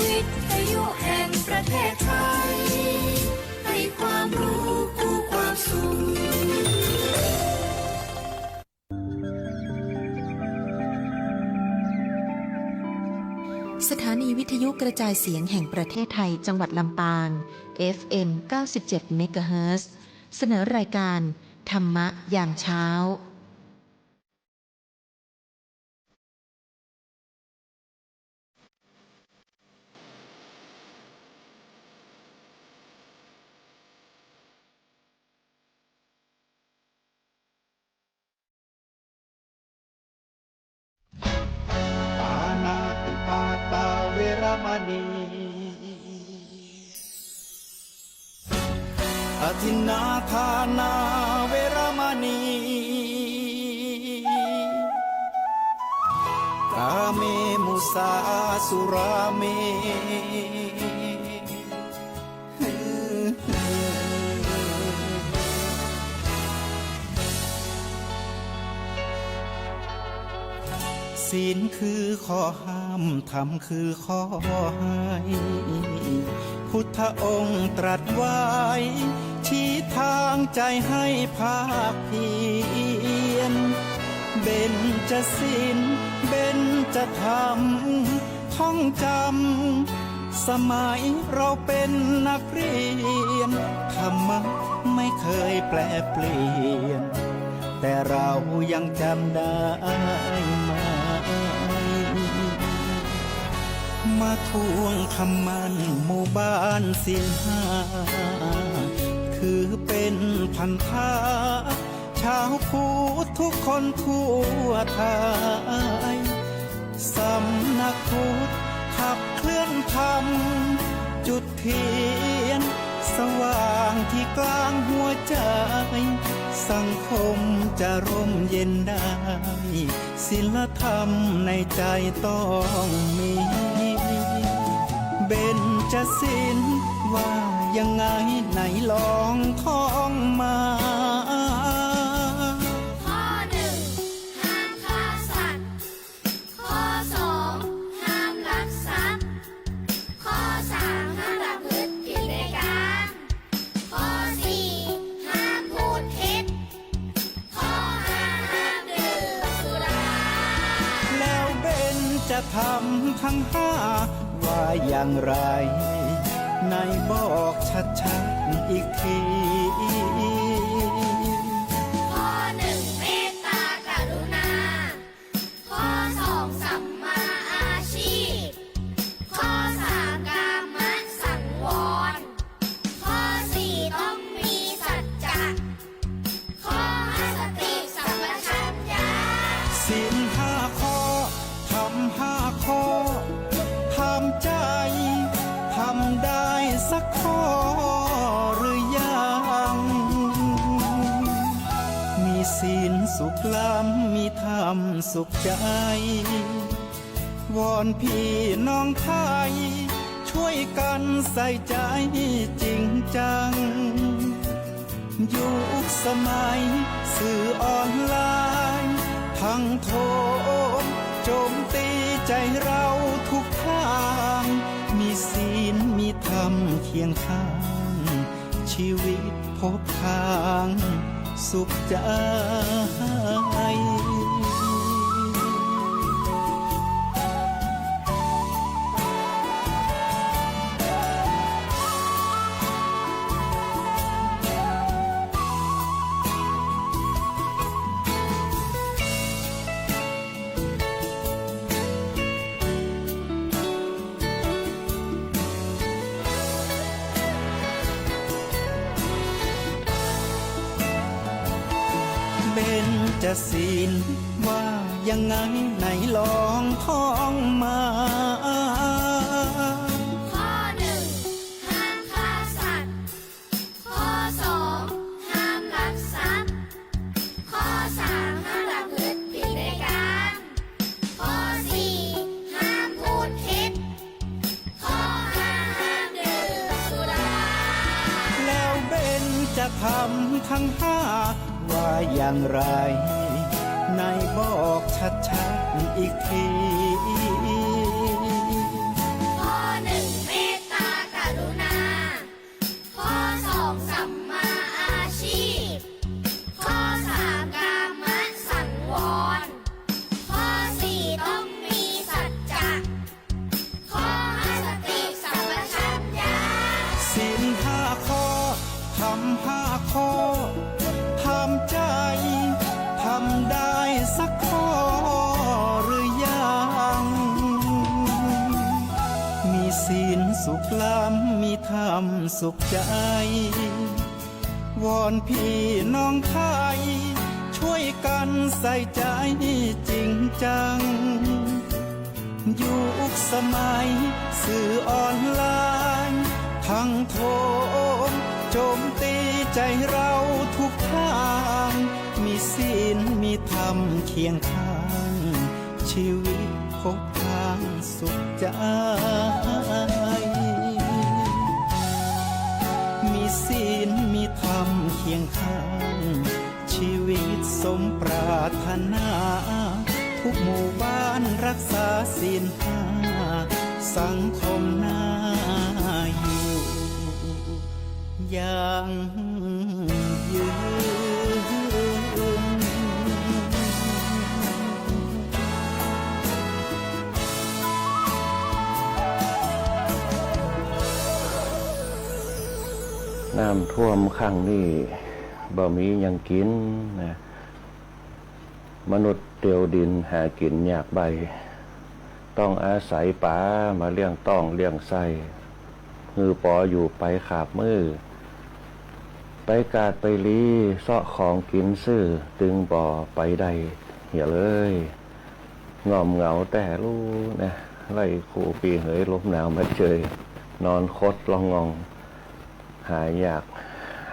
วิทยุแห่งประเทศไทยให้ความรู้คู่ความสุขสถานีวิทยุกระจายเสียงแห่งประเทศไทยจังหวัดลำปาง FM 97 เมกะเฮิรตซ์เสนอรายการธรรมะยามเช้าปานาติปาตาเวรมณีอทินนาทานาเวรมณีกาเมมุสาสุราเมศีลคือข้อห้ามธรรมคือข้อให้พุทธองค์ตรัสไว้ชี้ทางใจให้ภาคเพียรเบญจศีลเบญจธรรมท่องจำสมัยเราเป็นนักเรียนธรรมะไม่เคยแปรเปลี่ยนแต่เรายังจำได้มาทวงคำมันหมู่บ้านศีลห้าคือเป็นพันธะชาวพุทธทุกคนทั่วไทยสำนักพุทธขับเคลื่อนธรรมจุดเทียนสว่างที่กลางหัวใจสังคมจะร่มเย็นได้ศีลธรรมในใจต้องมีเบญจศีลว่ายังไงไหนลองท่องมาข้อหนึ่งห้ามฆ่าสัตว์ข้อสองห้ามลักทรัพย์ข้อสามห้ามประพฤติผิดในกามข้อสี่ห้ามพูดเท็จข้อห้าห้ามดื่มสุราแล้วเบญจะทำทั้งห้าว่าอย่างไรไหนบอกชัดๆอีกทีข้อหนึ่งเมตตากรุณาข้อสองสัมมาอาชีพข้อสามกามสังวรข้อสี่ต้องมีสัจจะข้อห้าสติสัมปชัญญะศีลห้าข้อทำห้าข้อทำใจทำได้สักข้อหรือยังมีศีลสุขล้ำมีธรรมสุขใจวอนพี่น้องไทยช่วยกันใส่ใจจริงจังยุคสมัยสื่อออนไลน์ทั้งโทรโจมตีใจเราทุกทางมีศีลมีธรรมเคียงข้างชีวิตพบทางสุขใจเบญจศีลว่ายังไงไหนลองท่องมาข้อหนึ่งห้ามฆ่าสัตว์ข้อสองห้ามลักทรัพย์ข้อสามห้ามประพฤติผิดในกามข้อสี่ห้ามพูดเท็จข้อห้าห้ามดื่มสุราแล้วเบญจะทำทั้งห้าว่าอย่างไรไหนบอกชัดๆอีกทีข้อหนึ่ง สุขล้ำมีธรรมสุขใจวอนพี่น้องไทยช่วยกันใส่ใจจริงจังยุคสมัยสื่อออนไลน์ทั้งโทมโจมตีใจเราทุกทางมีศีลมีธรรมเคียงข้างชีวิตพบทางสุขใจมีศีลมีธรรมเคียงข้างชีวิตสมปรารถนาทุกหมู่บ้านรักษาศีลห้าสังคมน่าอยู่อย่างยืน น้ำท่วมข้างนี้บ่มีหยังกินนะมนุษย์เตียวดินหากินยากใบต้องอาศัยป่ามาเลี้ยงต้องเลี้ยงไส้มือปออยู่ไปขาบมือไปกาดไปลีเสาะของกินซื้อตึงบ่อไปได้เหี่ยเลยงอมเหงาแต่รู้นะไล่ขู่ปีเหยลมหนาวมาเจยนอนคดลองงองหายาก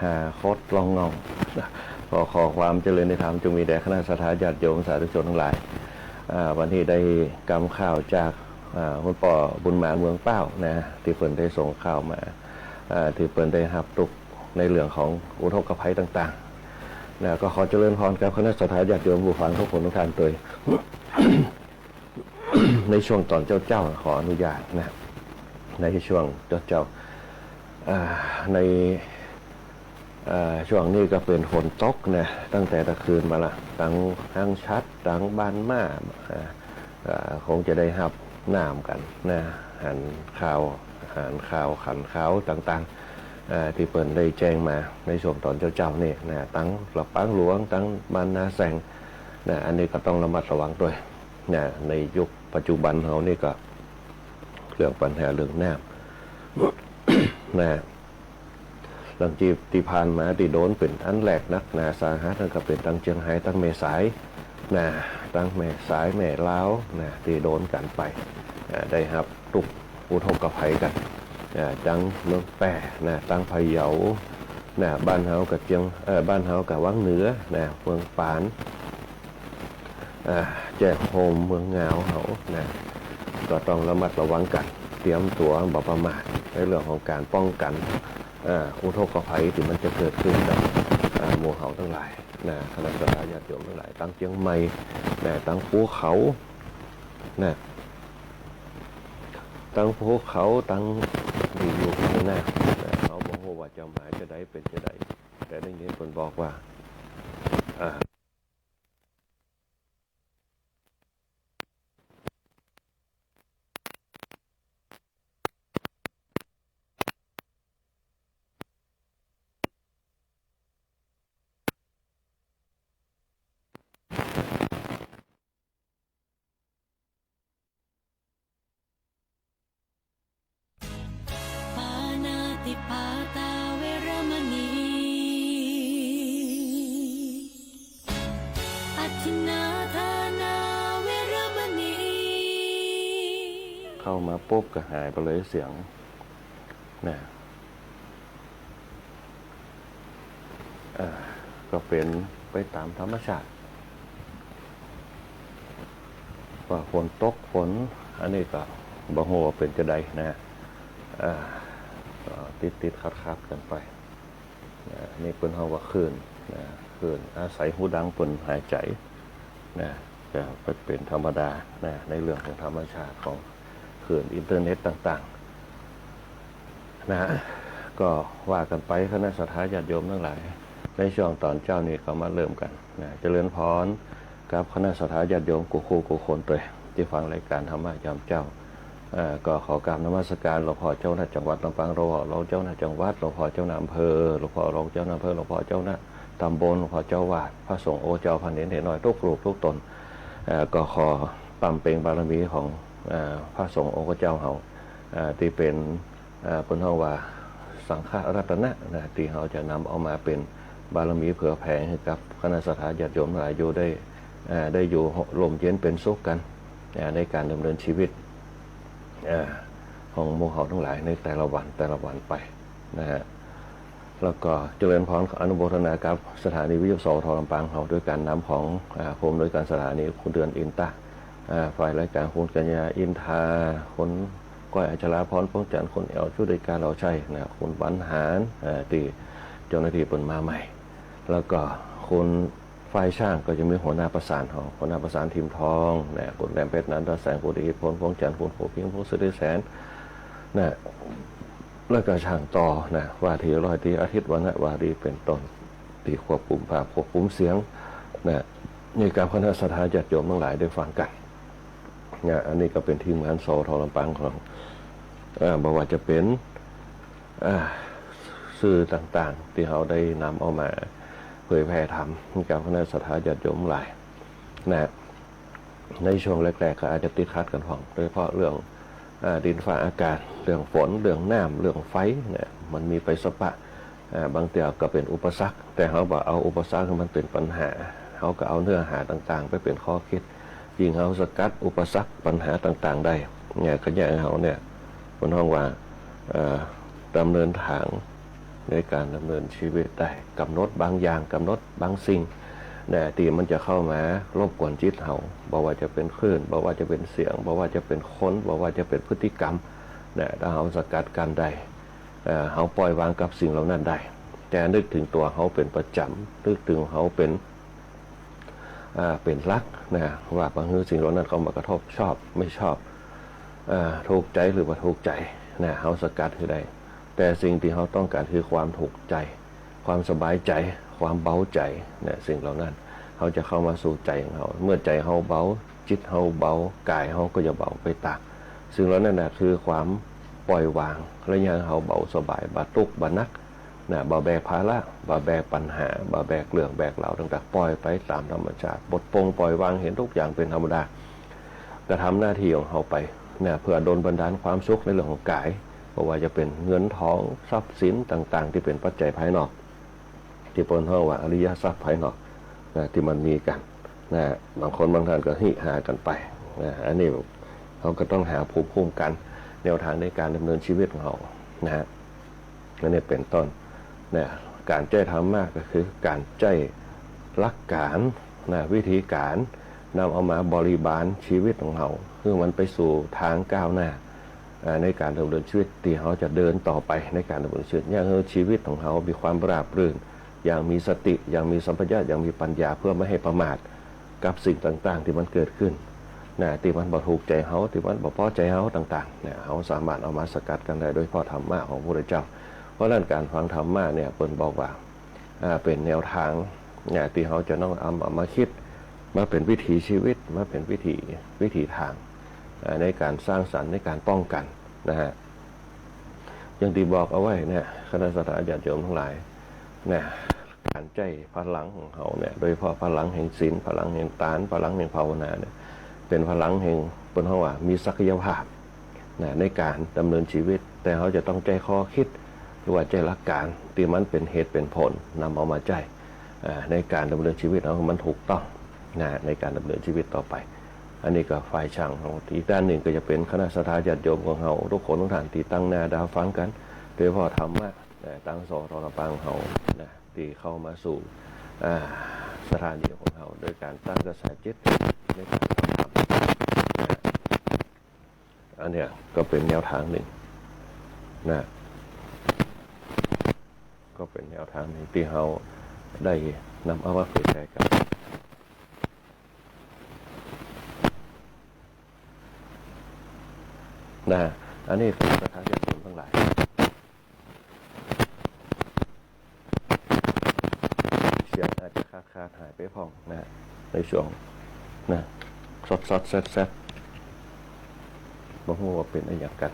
หาคดลองงองขอความเจริญในธรรมจงมีแด่คณะสัตยาญาติโยมสาธุชนทั้งหลายวันที่ได้กำข่าวจากคุณป่อบุญมาเมืองเป้านะที่เพิ่นได้ส่งข่าวมาที่เพิ่นได้รับตุกในเรื่องของอุทกภัยต่างๆนะก็ขอเจริญพรกับคณะสัตยาญาติโยมผู้ฟังทุกคนทุกท่านโดย ในช่วงตอนเจ้าขออนุญาตนะในช่วงเจ้าในช่วงนี้ก็เป็นฝนตกนะตั้งแต่ตะคืนมาละตั้งชัดตั้งบ้านมาคงจะได้หับน้ำกันนะหันข่าวขันข่าวต่างๆที่เปิดได้แจ้งมาในช่วงตอนเจ้านี่นะตั้งหลับปังหลวงตั้งบ้านนาแสงนะอันนี้ก็ต้องระมัดระวังด้วยนะในยุคปัจจุบันเขานี่ก็เรื่องปัญหาเรื่องน้ำนะหลังจากที่ผ่านมาที่โดนเป็นอันแรกนักนะสาหัสนั่นก็เป็นตั้งเชียงไฮ้ตั้งเมษายนะตั้งแม่สายแม่ล้าวนะที่โดนกันไปได้ครับตุกอุทกภัยกันจังเมืองแปะนะตั้งพะเยานะบ้านเฮากับเชียงบ้านเฮากับวังเหนือนะเมืองปานแจกโฮมเมืองงาวเฮานะก็ต้องระมัดระวังกันเตรียมตัวบ่ประมาทในเรื่องของการป้องกันอุทกภัยที่มันจะเกิดขึ้นกับหมู่เฮาทั้งหลายนะคณะสัตยาญาติโยมทั้งหลายตั้งเชียงใหม่นะตั้งภูเขานะตั้งภูเขาตั้งดีอยู่ข้างหน้าเขาบอกว่าเจ้าหมายจะได้เป็นจะได้แต่ในนี้คนบอกว่าปาตาเวรมณีอธินาทานาเวรมณีเข้ามาปุ๊บก็หายไปเลยเสียงนะก็เป็นไปตามธรรมชาติว่าฝนตกฝนอันนี้ก็บ่ฮู้ว่าเป็นจะใดนะติดคัดกันไปนี่เป็นห้องว่าคลื่นอาศัยหูดังเป็นหายใจจะเป็นธรรมดาในเรื่องของธรรมชาติของคลื่นอินเทอร์เน็ตต่างๆก็ว่ากันไปคณะสัตยาญาติโยมทั้งหลายในช่วงตอนเจ้านี่เขามาเริ่มกันเจริญพรกับคณะสัตยาญาติโยมกูคนตัวที่ฟังรายการธรรมะยามเจ้าก็ขอกราบนมัสการหลวงพ่อเจ้าหน้าจังหวัดลำปางรองเจ้าหน้าจังหวัดหลวงพ่อเจ้าหน้าอำเภอหลวงพ่อรองเจ้าหน้าอำเภอหลวงพ่อเจ้าหน้าตำบลหลวงพ่อเจ้าวาดพระสงฆ์โอเจ้าพันเห็นหน่อยทุกรูปทุกตนก็ขอปั๊มเปล่งบารมีของพระสงฆ์องค์เจ้าเฮา ที่เป็นเป็นห้องว่าสังฆรัตนะนะที่เราจะนำเอามาเป็นบารมีเผื่อแผ่ให้กับคณะสัตยาติโยมหลายอยู่ได้อยู่ร่มเย็นเป็นสุขกันในการดำเนินชีวิตของหมู่เฮาทั้งหลายในแต่ละวันไปนะฮะแล้วก็เจริญพรอนุโมทนากับสถานีวิทยุสทลำปางเฮาด้วยการนำของผู้อำนวยการสถานีคุณเดือนอินตะฝ่ายรายการคุณกัญญาอินทาคนก้อยอัชราพรป้องจันทร์คนช่วยด้วยการเราใช่นะคุณบรรหารที่เจ้าหน้าที่เปิดมาใหม่แล้วก็คุณฝ่ายช่างก็จะมีหัวหน้าประสานของหัวหน้าประสานทีมทองนะคุณแรมเพชรนันทแสงคุณอิทธิพลป้องจันทร์คุณโผพิงผู้สุดแสนนะแล้วก็ช่างต่อนะว่าทีร้อยทีอาทิตย์วันนะว่าดีเป็นต้นที่ควบคุมภาพควบคุมเสียงนะในการคณะสัตยาญาติโยมทั้งหลายได้ฟังกันนะอันนี้ก็เป็นทีมงานสทลำปางของบอกว่าจะเป็นสื่อต่างๆที่เราได้นำเอามาเผยแพร่ทำในการคณะสัตยาญาติโยมหลายนะในช่วงแรกๆก็อาจจะติดขัดกันโดยเฉพาะเรื่องดินฟ้าอากาศเรื่องฝนเรื่องน้ำเรื่องไฟเนี่ยมันมีไปสปะบางเตียวก็เป็นอุปสรรคแต่เขาบอกเอาอุปสรรคมันเป็นปัญหาเขาก็เอาเนื้อหาต่างๆไปเป็นข้อคิดยิ่งเขาสกัดอุปสรรคปัญหาต่างๆได้เนี่ยก็อย่างเขาเนี่ยบนห้องว่าดำเนินทางในการดำเนินชีวิตได้กำหนดบางอย่างกำหนดบางสิ่งเนี่ยที่มันจะเข้ามารบกวนจิตเขาบอกว่าจะเป็นคลื่นบอกว่าจะเป็นเสียงบอกว่าจะเป็นคนบอกว่าจะเป็นพฤติกรรมเนี่ยถ้าเขาสกัดกันได้เขาปล่อยวางกับสิ่งเหล่านั้นได้แต่นึกถึงตัวเขาเป็นประจำนึกถึงเขาเป็นรักนะว่าบางทีสิ่งเหล่านั้นเขามากระทบชอบไม่ชอบถูกใจหรือว่าถูกใจนะเขาสกัดคือได้แต่สิ่งที่เขาต้องการคือความถูกใจความสบายใจความเบาใจเนี่ยสิ่งเหล่านั้นเขาจะเข้ามาสู่ใจของเขาเมื่อใจเขาเบาจิตเขาเบากายเขาก็จะเบาไปตามซึ่งแล้วนั่นแหละคือความปล่อยวางและยังเขาเบาสบายบาตุกบานักนะบาแบกภาระบาแบกปัญหาบาแบกเรื่องแบกเหล่าต่างๆปล่อยไปตามธรรมชาติบทปรงปล่อยวางเห็นทุกอย่างเป็นธรรมดากระทำหน้าที่ของเขาไปเนี่ยเพื่อดลบันดาลความสุขในเรื่องของกายเพราะว่าจะเป็นเงินทองทรัพย์สินต่างๆที่เป็นปัจจัยภายนอกที่ปนเท่าว่าอริยทรัพย์ภายนอกนะที่มันมีกันนะบางคนบางท่านก็หากันไปนะอันนี้เขาก็ต้องหาภูมิคุ้มกันแนวทางในการดำเนินชีวิตของเขานะฮะอันนี้เป็นต้นนะการใจธรรมะก็คือการใจหลักการนะวิธีการนำเอามาบริบาลชีวิตของเขาเพื่อมันไปสู่ทางก้าวหน้าในการดำเนินชีวิตที่เขาจะเดินต่อไปในการดำเนินชีวิตอย่างชีวิตของเขามีความราบรื่นอย่างมีสติอย่างมีสัมปชัญญะอย่างมีปัญญาเพื่อไม่ให้ประมาทกับสิ่งต่างๆที่มันเกิดขึ้นนะที่มันบ่ถูกใจเขาที่มันบ่พอใจเขาต่างๆเนี่ยเขาสามารถเอามาสกัดกันได้โดยเพราะธรรมะของพระพุทธเจ้าเพราะฉะนั้นการฟังธรรมะเนี่ยเพิ่นบอกว่าเป็นแนวทางเนี่ยที่เขาจะต้องเอามาคิดมาเป็นวิถีชีวิตมาเป็นวิถีทางในการสร้างสรรค์ในการป้องกันนะฮะอย่างที่บอกเอาไว้เนี่ยคณะสัตยาญาติโยมทั้งหลายเนี่ยการใจพลังของเขาเนี่ยโดยเฉพาะพลังแห่งศีลพลังแห่งทานพลังแห่งภาวนาเนี่ยเป็นพลังแห่งเป็นเพราะว่ามีศักยภาพนะในการดำเนินชีวิตแต่เขาจะต้องใจข้อคิดหรือว่าใจหลักการที่มันเป็นเหตุเป็นผลนำเอามาใจในการดำเนินชีวิตเอามันถูกต้องนะในการดำเนินชีวิตต่อไปอันนี้ก็ฝ่ายช่างของอีกด้านหนึ่งก็จะเป็นคณะสัตยาญาติโยมของเราทุกคนทุกท่านที่ตั้งหน้าดาวฟังกันโดยเฉพาะธรรมะตั้งสทลำปางเขานะที่เข้ามาสู่สถานีของเขาโดยการตั้งกระแสจิตในการทำธรรมอันเนี้ยก็เป็นแนวทางหนึ่งนะก็เป็นแนวทางหนึ่งที่เขาได้นำเอามาเผยแพร่กันนะอันนี้เป็นสถานที่ชมทั้งหลายเสียงอาจจะขาดหายไปพองนะในช่วงนะสดแซ่บบอกว่าเป็นอะไรอย่างกัน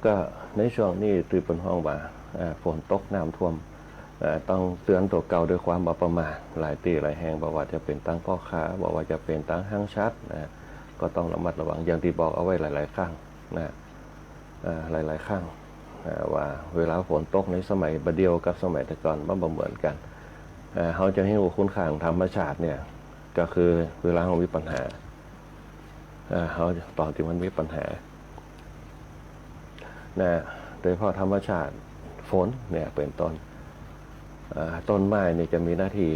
ก็ในช่วงนี้ตื่นเป็นห้องว่าฝนตกน้ำท่วม ต้องเตือนตัวเก่าด้วยความประมาทหลายตีหลายแห่งบอกว่าจะเป็นตั้งพ่อค้าบอกว่าจะเป็นตั้งห้างชัดนะก็ต้องระมัดระวังอย่างที่บอกเอาไว้หลายๆครั้งนะหลายๆครั้งว่าเวลาฝนตกในสมัยบัดเดียวกับสมัยแต่ก่อนมันบ่เหมือนกันเขาจะให้คุณค่าของธรรมชาติเนี่ยก็คือเวลาเขามีปัญหาเขาตอนที่มันมีปัญหานะโดยเฉพาะธรรมชาติฝนเนี่ยเป็นต้นไม้เนี่ยจะมีหน้าที่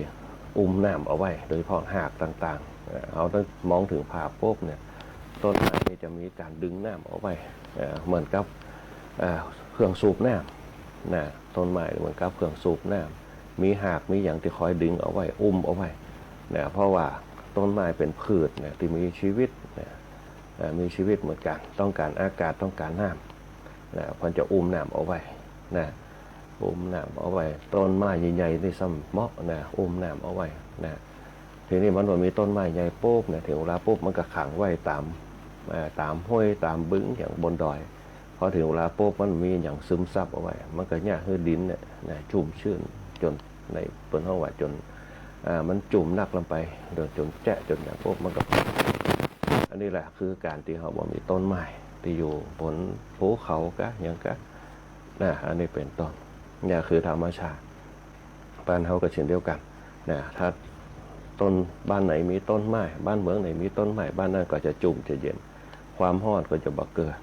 อุ้มน้ำเอาไว้โดยเฉพาะหากต่างๆเขาต้องมองถึงภาพปุ๊บเนี่ยต้นไม้นี่จะมีการดึงน้ำเอาไว้เหมือนกับเครื่องสูบน้ำนะต้นไม้เหมือนกับเครื่องสูบน้ำมีหากมีอย่างที่คอยดึงเอาไว้อุ้มเอาไว้นะเพราะว่าต้นไม้เป็นพืชเนี่ยที่มีชีวิตนะมีชีวิตเหมือนกันต้องการอากาศต้องการน้ำนะมันจะอุ้มน้ำเอาไว้นะอุ้มน้ำเอาไว้ต้นไม้ใหญ่ๆที่ซ้ำเหมาะนะอุ้มน้ำเอาไว้นะทีนี้มันมีต้นไม้ใหญ่ปุ๊บเนี่ยถึงเวลาปุ๊บมันก็ขังไว้ตามห้วยตามบึงอย่างบนดอยพอถึงเวลาปุ๊บมันมีอย่างซึมซับเอาไว้มันก็เนี่ยคือดินเนี่ยนะชุ่มชื้นจนในต้นห้องว่าจนมันจุ่มนักลงไปจนแจะจนอย่างปุ๊บมันก็อันนี้แหละคือการที่เขาบอกมีต้นไม้ที่อยู่บนภูเขากะอย่างกะนะอันนี้เป็นต้นเนี่ยคือธรรมชาติบ้านเขาก็เช่นเดียวกันนะถ้าต้นบ้านไหนมีต้นไม้บ้านเมืองไหนมีต้นไม้บ้านนั้นก็จะจุ่มจะเย็นความร้อนก็จะบักเกิด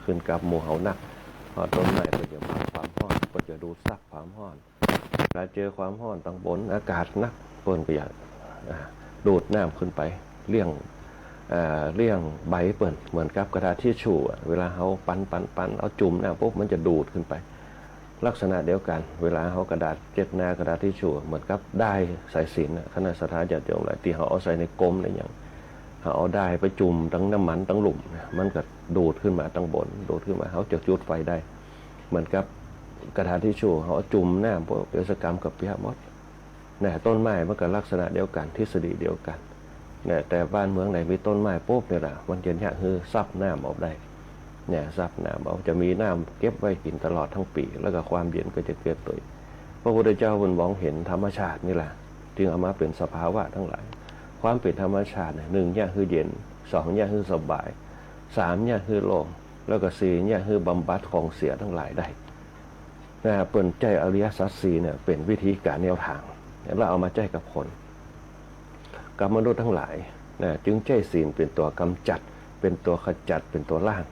ขึ้นกับหมู่เขานักพอต้นไม้ก็จะมาความร้อนก็จะดูดซับความร้อนเวลาเจอความร้อนตั้งบนอากาศนักเปิ้นก็อยากดูดน้ำขึ้นไปเลี่ยงใบเปิ้นเหมือนกับกระดาษทิชชู่เวลาเขาปั้นเอาจุ่มน้ำปุ๊บมันจะดูดขึ้นไปลักษณะเดียวกันเวลาเขากระดาษเจ็ดหน้ากระดาษทิชชู่เหมือนกับได้สายสิญจน์คณะสัทธาญาติโยมหลายที่เขาเอาใส่ในกลมในอย่างเขาเอาได้ไปจุ่มตั้งน้ำมันตั้งหลุมมันก็ดูดขึ้นมาตั้งบนดูดขึ้นมาเขาจะจุดไฟได้เหมือนกับกระดาษทิชชู่เขาจุ่มน้ำพวกเกษตรกรรมกับเปียมดเนี่ยต้นไม้มันก็ลักษณะเดียวกันทฤษฎีเดียวกันเนี่ยแต่บ้านเมืองไหนมีต้นไม้ปุ๊บเนี่ยแหละมันจะเนี่ยคือซับน้ำออกได้เนี่ยซับน้ำเอาจะมีน้ำเก็บไว้กินตลอดทั้งปีแล้วก็ความเย็นก็จะเกิดตัวพระพุทธเจ้าบนมองเห็นธรรมชาตินี่แหละจึงเอามาเป็นสภาวะทั้งหลายความเป็นธรรมชาติหนึ่งเนี่ยคือเย็นสองเนี่ยคือสบายสามเนี่ยคือโล่งแล้วก็สี่เนี่ยคือบำบัดของเสียทั้งหลายได้นะเปิดใจอริยสัจสี่เนี่ยเป็นวิธีการแนวทางแล้วเอามาใจกับคนกับมนุษย์ทั้งหลายนะจึงใจศีลเป็นตัวกำจัดเป็นตัวขจัดเป็นตัวล่าง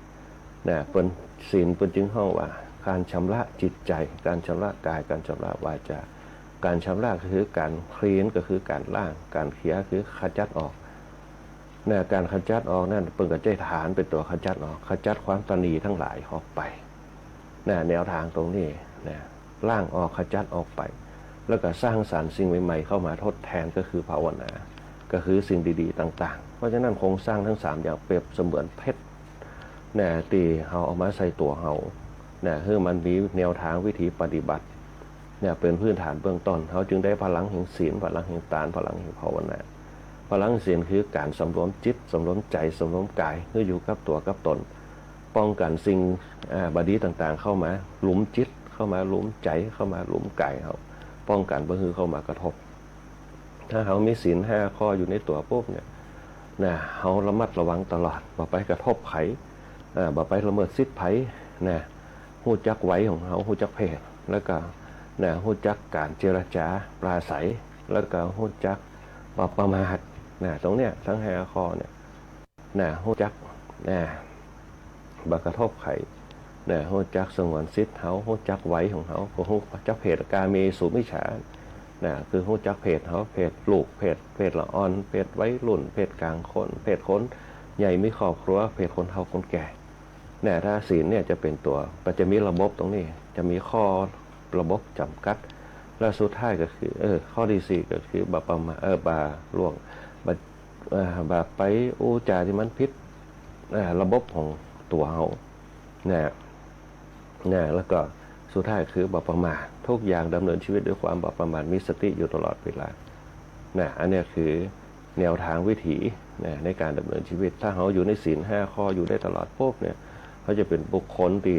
นะเป็นศีลเป็นจึงห้องว่าการชำระจิตใจการชำระกายการชำระวาจาการชำระคือการคลีนก็คือการล่างการเคลียร์คือขจัดออกนะการขจัดออกนั่นเป็นกับใจฐานเป็นตัวขจัดออกขจัดความตนีทั้งหลายออกไปนะแนวทางตรงนี้นะล่างออกขจัดออกไปแล้วก็สร้างสรรค์สิ่งใหม่ๆเข้ามาทดแทนก็คือภาวนาก็คือสิ่งดีๆต่างๆเพราะฉะนั้นโครงสร้างทั้ง3อย่างเปรียบเสมือนเพชรนะตีเขาเอามาใส่ตัวเขานะคือมันมีแนวทางวิธีปฏิบัติเนี่ยเป็นพื้นฐานเบื้องต้นเขาจึงได้พลังแห่งศีลพลังแห่งทานพลังแห่งภาวนาพลังศีลคือการสำรวมจิตสำรวมใจสำรวมกายเพื่ออยู่กับตัวกับตนป้องกันสิ่งบดีต่างๆเข้ามาหลุมจิตเข้ามาหลุมใจเข้ามาหลุมกายเขาป้องกันบ่ให้เข้ามากระทบถ้าเขามีศีล5 ข้ออยู่ในตัวปุ๊บเนี่ยนะเขาระมัดระวังตลอดบ่ไปกระทบไผบ่ไปละเมิดสิทธิไผนะฮู้จักไว้ของเขาฮู้จักเพศแล้วก็นะฮู้จักการเจรจาปราศัยแล้วก็ฮู้จักประมาทนะตรงเนี้ยทั้ง5 ข้อเนี่ยนะฮู้จักนะบ่กระทบไผนะฮู้จักสงวนสิทธิ์เขาฮู้จักไว้ของเขาฮู้จักเพศกาเมสุมิจฉานะคือฮู้จักเพศเขาเพศลูกเพศละอ่อนเพศวัยรุ่นเพศกลางคนเพศคนใหญ่มีครอบครัวเพศคนเฒ่าคนแก่เนี่ยถ้าศีลเนี่ยจะเป็นตัวมันจะมีระบบตรงนี้จะมีข้อระบบจำกัดและสุดท้ายก็คือข้อที่4ก็คือบาประมาบาล่วงบาไปอูจาที่มันผิดระบบของตัวเขาเนี่ยแล้วก็สุดท้ายคือบาประมาททุกอย่างดำเนินชีวิตด้วยความบาประมาทมีสติอยู่ตลอดเวลาอันนี้คือแนวทางวิถีในการดำเนินชีวิตถ้าเขาอยู่ในศีล5 ข้ออยู่ได้ตลอดปุ๊บเนี่ยเขาจะเป็นบุคคลที่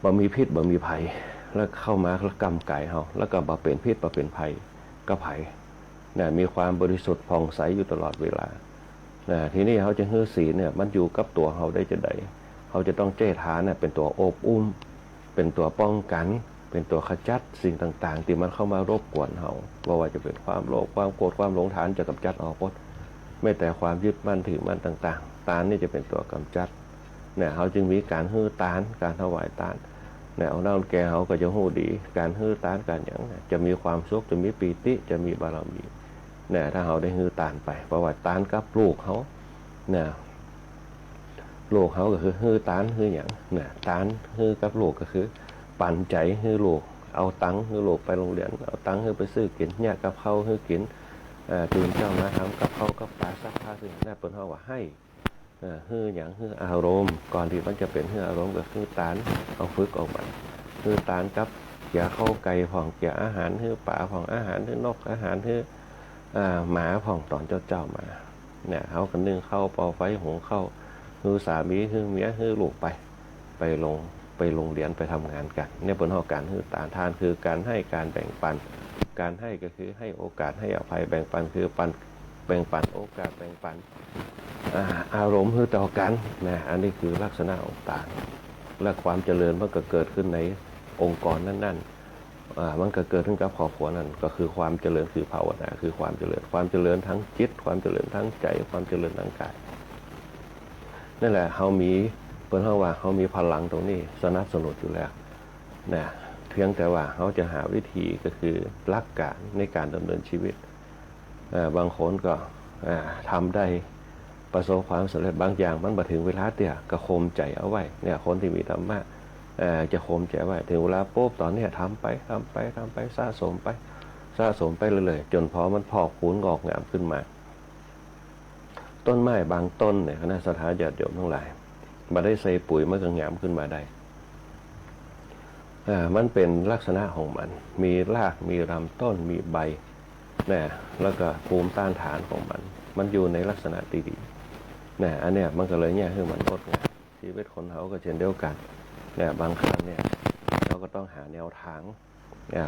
บ่มีพิษบ่มีภัย แล้วเข้ามาแล้วกำไก่เขาแล้วก็บ่เป็นพิษบ่เป็นภัยก็ไผ่เนี่ยมีความบริสุทธิ์ผ่องใสอยู่ตลอดเวลาทีนี้เขาจะฮื้อศีลเนี่ยมันอยู่กับตัวเขาได้จะใดเขาจะต้องเจทานเนี่ยเป็นตัวโอบอุ้มเป็นตัวป้องกันเป็นตัวขจัดสิ่งต่างๆที่มันเข้ามารบกวนเขาว่าจะเป็นความโลภความโกรธความหลงฐานจะกำจัดออกหมดไม่แต่ความยึดมั่นถือมั่นต่างๆตานนี่จะเป็นตัวกำจัดเนี่ยเขาจึงมีการฮื้อตานการถวายตานเนี่ยเอาเล่าแกเขาก็จะหู้ดีการฮื้อตานการอย่างจะมีความสุขจะมีปีติจะมีบารมีเนี่ยถ้าเขาได้ฮื้อตานไปเพราะว่าตานกับลูกเขาเนี่ยลูกเขาก็คือฮื้อตานฮื้ออย่างเนี่ยตานฮื้อกับลูกก็คือปั่นใจฮื้อลูกเอาตังค์ฮื้อลูกไปโรงเรียนเอาตังค์ฮื้อไปซื้อกินเนี่ยกับเขาฮื้อกินตื่นเช้ามาทำกับเขากับปลาซักผ้าสิ่งนั้นเป็นเขาว่าให้ฮื้ออย่างฮื้ออารมณ์ก่อนที่มันจะเป็นฮื้ออารมณ์ก็ฮื้อตานเอาฝึกออกมาฮื้อตานกับเกี่ยเข้าไก่ผ่องเกี่ยอาหารฮื้อปลาผ่องอาหารฮื้อนกอาหารฮื้อหมาผ่องตอนเจ้ามาเนี่ยเขากันนึ่งเข้าเป่าไฟหุงเข้าฮื้อสามีฮื้อเมียฮื้อลูกไปโรงเรียนไปทำงานกันเนี่ยเป็นข้อการฮื้อตานทานคือการให้การแบ่งปันการให้ก็คือให้โอกาสให้อภัยแบ่งปันคือแบ่งปันโอกาสแบ่งปันอารมณ์ฮื้อต่อกันนะอันนี้คือลักษณะของตานและความเจริญมันก็เกิดขึ้นในองค์กรนั้นๆมันก็เกิดขึ้นกับครอบครัวนั้นก็คือความเจริญคือภาวนาคือความเจริญทั้งจิตความเจริญทั้งใจความเจริญทั้งกายนั่นแหละเขามีเพิ่นว่าเขามีพลังตรงนี้สนับสนุนอยู่แล้วนะเพียงแต่ว่าเขาจะหาวิธีก็คือหลักการในการดำเนินชีวิตบางคนก็ทำได้ประสบความสำเร็จบางอย่างมันมาถึงเวลาเตี่ยก็ข่มใจเอาไว้เนี่ยคนที่มีธรรมะจะข่มใจไว้ถึงเวลาปุ๊บตอนนี้ทำไปสะสมไปเลยๆจนพอมันพอกพูนงอกงามขึ้นมาต้นไม้บางต้นเนี่ยคณะสัทธาญาติโยมทั้งหลายมาได้ใส่ปุ๋ยมันก็งามขึ้นมาได้มันเป็นลักษณะของมันมีรากมีลำต้นมีใบนะแล้วก็ภูมิต้านทานของมันอยู่ในลักษณะดีๆนะอันเนี้ยมันก็เลยเนี่ยคือมันงดงามชีวิตคนเขาก็เช่นเดียวกันเนี่ยบางครั้งเนี่ยเราก็ต้องหาแนวทาง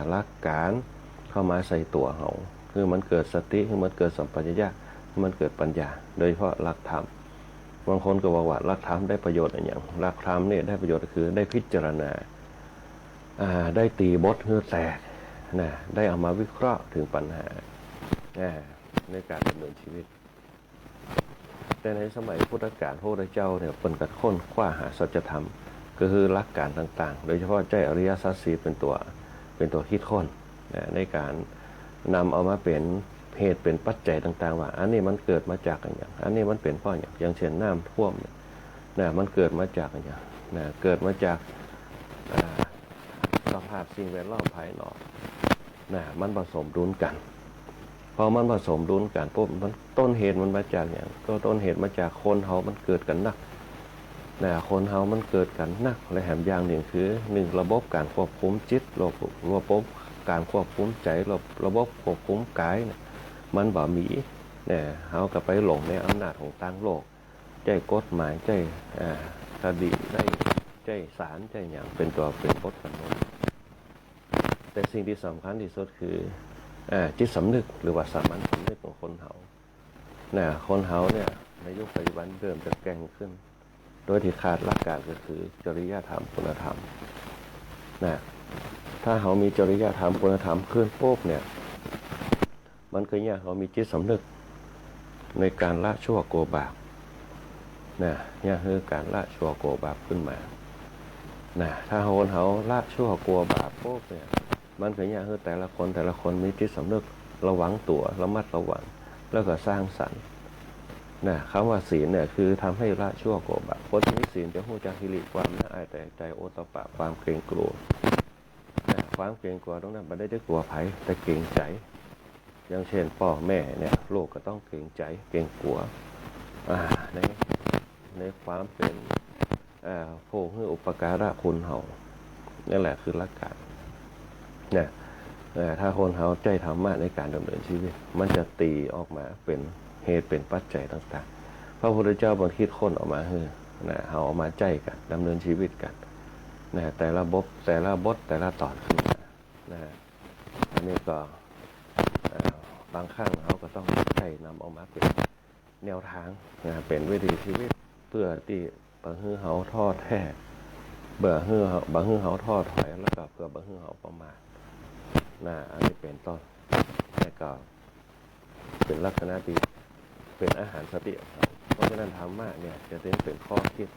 หลักการเข้ามาใส่ตัวเขาคือมันเกิดสติคือมันเกิดสัมปชัญญะมันเกิดปัญญาโดยเฉพาะหลักธรรมบางคนก็บอกว่าหลักธรรมได้ประโยชน์อะไรอย่างหลักธรรมเนี่ยได้ประโยชน์คือได้พิจารณาได้ตีบทเพื่อแตกนะได้เอามาวิเคราะห์ถึงปัญหาในการดำเนินชีวิตแต่ในสมัยพุทธกาลพระพุทธเจ้าเนี่ยเป็นการค้นคว้าหาสัจธรรมก็คือหลักการต่างๆโดยเฉพาะใจอริยสัจสี่เป็นตัวคิดค้นในการนำเอามาเป็นเหตุเป็นปัจจัยต่างๆว่าอันนี้มันเกิดมาจากอย่างอันนี้มันเป็นเพราะอย่างเช่นน้ำท่วมเนี่ยมันเกิดมาจากอย่างเกิดมาจากสภาพสิ่งแวดล้อมภายนอกมันผสมดุลกันพอมันผสมดุลกันปุ๊บมันต้นเหตุมันมาจากอย่างก็ต้นเหตุมาจากคนเฮามันเกิดกันนักคนเฮามันเกิดกันนักและแถมอย่างหนึ่งคือระบบการควบคุมจิตระบบการควบคุมใจระบบควบคุมกายมันบ่มีเฮาก็ไปหลงในอำนาจของต่างโลกใจกฎหมายใจคดีใจศาลใจอย่างเป็นตัวเป็นบทกำหนดแต่สิ่งที่สำคัญที่สุดคือจิตสำนึกหรือว่าสามัญสำนึกของคนเฮาคนเฮาเนี่ยในยุคปัจจุบันเริ่มจะแก่งขึ้นโดยที่ขาดหลักการก็คือจริยธรรมคุณธรรมถ้าเขามีจริยธรรมคุณธรรมขึ้นปุ๊บเนี่ยมันก็เนี่ยเขามีจิตสำนึกในการละชั่วโกบาปเนี่ยคือการละชั่วโกบาปขึ้นมาถ้าคนเขาละชั่วโกบาปปุ๊บเนี่ยมันก็เนี่ยคือแต่ละคนมีจิตสำนึกระวังตัวระมัดระวังแล้วก็สร้างสรรค์คำว่าศีลเนี่ยคือทำให้ละชั่วโกบาปคนที่มีศีลจะรู้จักฮิริความน่าอายแต่ใจโอตปะความเกรงกลัวความเกรงกลัวตรงนั้นไม่ได้กลัวภัยแต่เกรงใจอย่างเช่นพ่อแม่เนี่ยลูกก็ต้องเกรงใจเกรงกลัวในความเป็นผู้ให้อุปการะคุณเฮานั่นแหละคือหลักการถ้าคนเฮาใจธรรมะในการดำเนินชีวิตมันจะตีออกมาเป็นเหตุเป็นปัจจัยต่างๆพระพุทธเจ้าบังคิดค้นออกมาเฮาเอามาใจกันดำเนินชีวิตกัน นะแต่ละบทแต่ละตอนขึ้นมานะอันนี้ก็บางครั้งเขาก็ต้องใช้นำเอามาเป็นแนวทางนะเป็นวิถีชีวิตเพื่อที่บางฮือเขาทอดแท้บางฮือเขาทอดถอยแล้วก็เพื่อบางฮือเขาประมาทนะอันนี้เป็นต้นแล้วก็เป็นลักษณะที่เป็นอาหารสติครับเพราะฉะนั้นธรรมะเนี่ยจะเป็นข้อคิด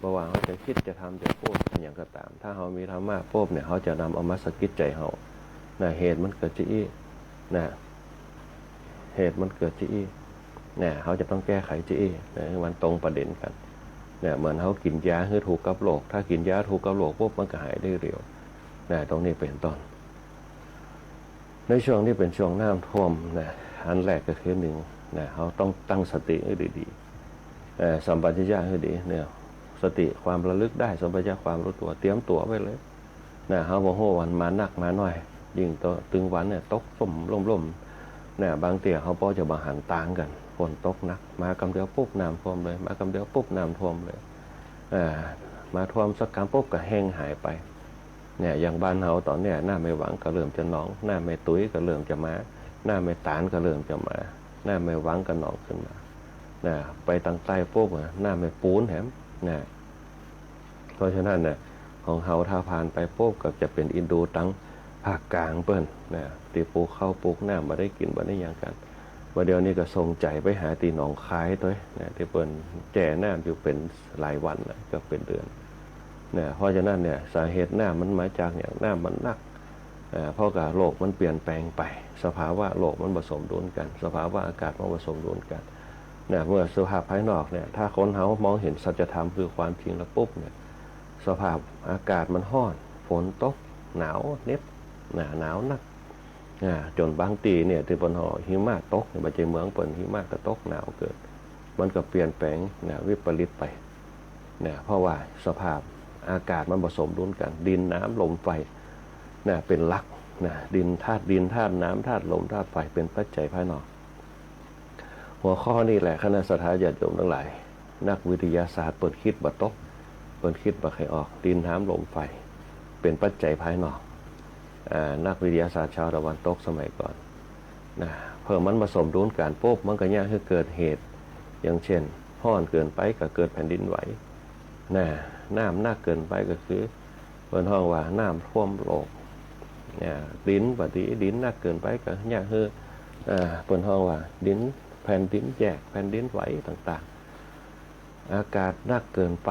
ระหว่างเขาจะคิดจะทำจะพูดอย่างก็ตามถ้าเขามีธรรมะปุ๊บเนี่ยเขาจะนำเอามาสกิดใจเขานะเหตุมันเกิดที่นะเหตุมันเกิดที่เนี่ยเขาจะต้องแก้ไขที่นะมันตรงประเด็นกันเนี่ยเหมือนเขากินยาคือถูกกับโรคถ้ากินยาถูกกับโรคปุ๊บมันก็หายได้เร็วนะตรงนี้เป็นต้นในช่วงที่เป็นช่วงน้ำท่วมนะอันแรกก็คือหนึ่งนะเขาต้องตั้งสติให้ดีๆสัมปชัญญะให้ดีเนี่ยสติความระลึกได้สัมปชัญญะความรู้ตัวเตรียมตัวไว้เลยนะเขาบอกว่าวันมาหนักมาหน่อยยิ่งตัวตึงวันเนี่ยตกส่มล่มเนี่ยบางเตี่ยเขาพอจะมาหันต่างกันฝนตกหนักมากำเดียวปุ๊บน้ำท่วมเลยมากำเดียวปุ๊บน้ำท่วมเลยมาท่วมสักกำปุ๊บก็แห้งหายไปเนี่ยอย่างบ้านเฮาตอนเนี้ยหน้าไม่หวังก็เริ่มจะหนองหน้าไม่ตุ้ยก็เริ่มจะมาหน้าไม่ตานก็เริ่มจะมาหน้าไม่หวังก็หนองขึ้นมาไปตั้งใต้ปุ๊บหน้าไม่ปูนแถมเพราะฉะนั้นเนี่ยของเฮาถ้าผ่านไปปุ๊บก็จะเป็นอินโดตั้งภาคกลางเปิ้นตีปลูกข้าวปลูกน้ำมาได้กินมาได้อย่างกันวันเดียวนี้ก็ส่งใจไปหาตีหนองคายตัวที่เปิ้นแจ่น้ำอยู่เป็นหลายวันก็เป็นเดือนเพราะฉะนั้นเนี่ยสาเหตุน้ำมันมาจากอย่างน้ำมันหนักเพราะกับโลกมันเปลี่ยนแปลงไปสภาวะโลกมันผสมดุลกันสภาวะอากาศมันผสมดุลกันเมื่อสภาพภายนอกเนี่ยถ้าคนเฮามองเห็นสัจธรรมคือความจริงแล้วปุ๊บเนี่ยสภาพอากาศมันร้อนฝนตกหนาวเน็บหนาวนักจนบางตีเนี่ยที่บนหอหิมะตกในประเทศเมืองเปิดหิมะก็ตกหนาวเกิดมันก็เปลี่ยนแปลงวิปริตไปเพราะว่าสภาพอากาศมันผสมดุลกันดินน้ำลมไฟเป็นหลักดินธาตุน้ำธาตุลมธาตุไฟเป็นปัจจัยภายนอกหัวข้อนี่แหละคณะสัตยาธิโยมทั้งหลายนักวิทยาศาสตร์เปิดคิดบัดตกเปิดคิดบัดไขออกดินน้ำลมไฟเป็นปัจจัยภายนอกนักวิทยาศาสตร์ชาวตะวันตกสมัยก่อนเพิ่มมันผสมดุลกันปุ๊บมันก็ยากให้เกิดเหตุอย่างเช่นร้อนเกินไปก็เกิดแผ่นดินไหวน้ำหนักเกินไปก็คือเปิ้นห้องว่าน้ำท่วมโลกดินปฏิดินหนักเกินไปก็ยากให้เปิ้นห้องว่าดินแผ่นดินแยกแผ่นดินไหวต่างๆอากาศหนักเกินไป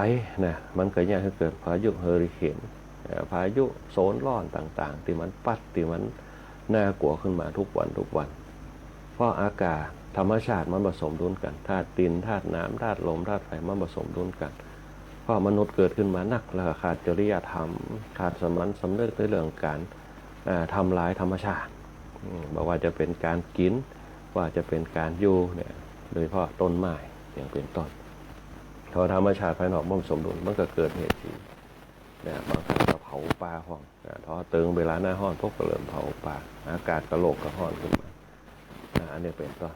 มันก็ยากให้เกิดพายุเฮอริเคนพายุโซนร้อนต่างๆที่มันปัดที่มันน่ากลัวขึ้นมาทุกวันเพราะอากาศธรรมชาติมันผสมดุลกันธาตุดินธาตุน้ำธาตุลมธาตุไฟมันผสมดุลกันเพราะมนุษย์เกิดขึ้นมานักแล้วขาดจริยธรรมขาดสำนึกในเรื่องการทำลายธรรมชาติบอกว่าจะเป็นการกินว่าจะเป็นการอยู่เนี่ยโดยเฉพาะต้นไม้อย่างเป็นต้นพอธรรมชาติภายนอกมันผสมดุลมันก็เกิดเหตุที่บางครั้งเราเผาป่าห้องท้อเติงเวลาหน้าห้อนพวกก็เริ่มเผาป่าอากาศกระโลกกระห้อนขึ้นมาอันนี้เป็นต้น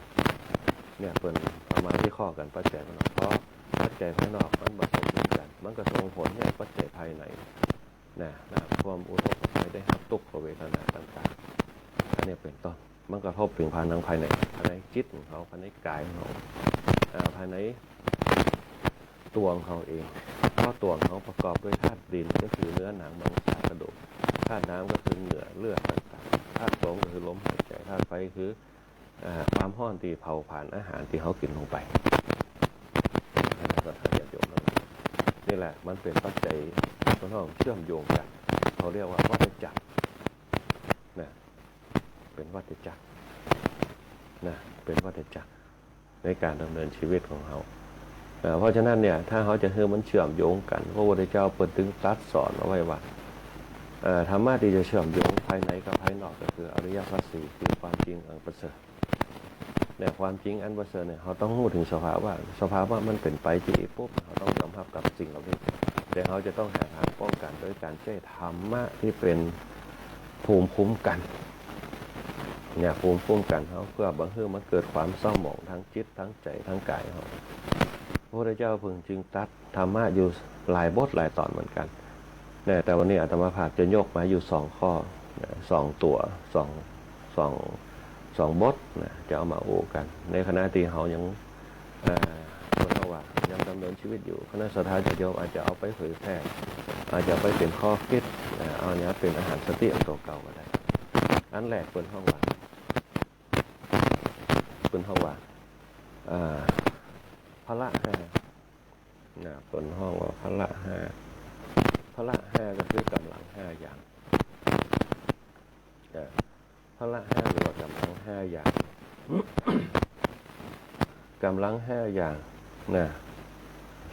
เนี่ยเป็นประมาณที่ข้อกันปัจจัยภายนอกเพราะปัจจัยภายนอกมันผสมกันมันก็ส่งผลให้ปัจจัยภายในความอุทกภัยได้รับทุกขเวทนาต่างๆอันนี้เป็นต้นมันกระทบถึงภายในภายในจิตของเขาภายในกายของเขาภายในตัวของเขาเองเพราะตัวของเขาประกอบด้วยธาตุดินก็คือเนื้อหนังมังสากระดูกธาตุน้ำก็คือเหงื่อเลือดต่างๆธาตุลมก็คือลมหายใจธาตุไฟคือความร้อนที่เผาผ่านอาหารที่เขากินลงไปสัตยาธิโยมนี่แหละมันเป็นปัจจัยที่ต้องเชื่อมโยงกันเขาเรียกว่าวัฏจักรเป็นวัฏจักรเป็นวัฏจักรในการดำเนินชีวิตของเขาเพราะฉะนั้นเนี่ยถ้าเขาจะให้มันเชื่อมโยงกันพระพุทธเจ้าเปิดถึงตรัสสอนเอาไว้ว่าธรรมะที่จะเชื่อมโยงภายในกับภายนอกก็คืออริยสัจสี่คือความจริงอันประเสริฐเนี่ยความจริงอันประเสริฐเนี่ยเขาต้องพูดถึงสภาวะมันเป็นไปจริงปุ๊บเขาต้องยอมรับกับสิ่งเหล่านี้แต่เขาจะต้องหาทางป้องกันโดยการใช้ธรรมะที่เป็นภูมิคุ้มกันเนี่ยภูมิคุ้มกันเขาเพื่อบางเรื่องมันเกิดความเศร้าหมองทั้งจิตทั้งใจทั้งกายเขาพระพุทธเจ้าพึงจึงตรัสธรรมะอยู่หลายบทหลายตอนเหมือนกัน แต่วันนี้อาตมาภาพจะยกมาอยู่2 ข้อ2 ตัว2บทจะเอามาโอกันในขณะที่เขายังคนเขาว่ายังดำเนินชีวิตอยู่คณะสัทธาญาติโยมอาจจะเอาไปเผยแพร่อาจจะไปเป็นข้อคิดเอาเนี้ยเป็นอาหารสติอันเก่าๆก็ได้อันแรกเป็นห้องว่าพละห้าเป็นห้องว่าพละห้าก็คือกำลัง5 อย่างพละห้าหรือว่ากำลัง5 อย่าง กำลัง5 อย่าง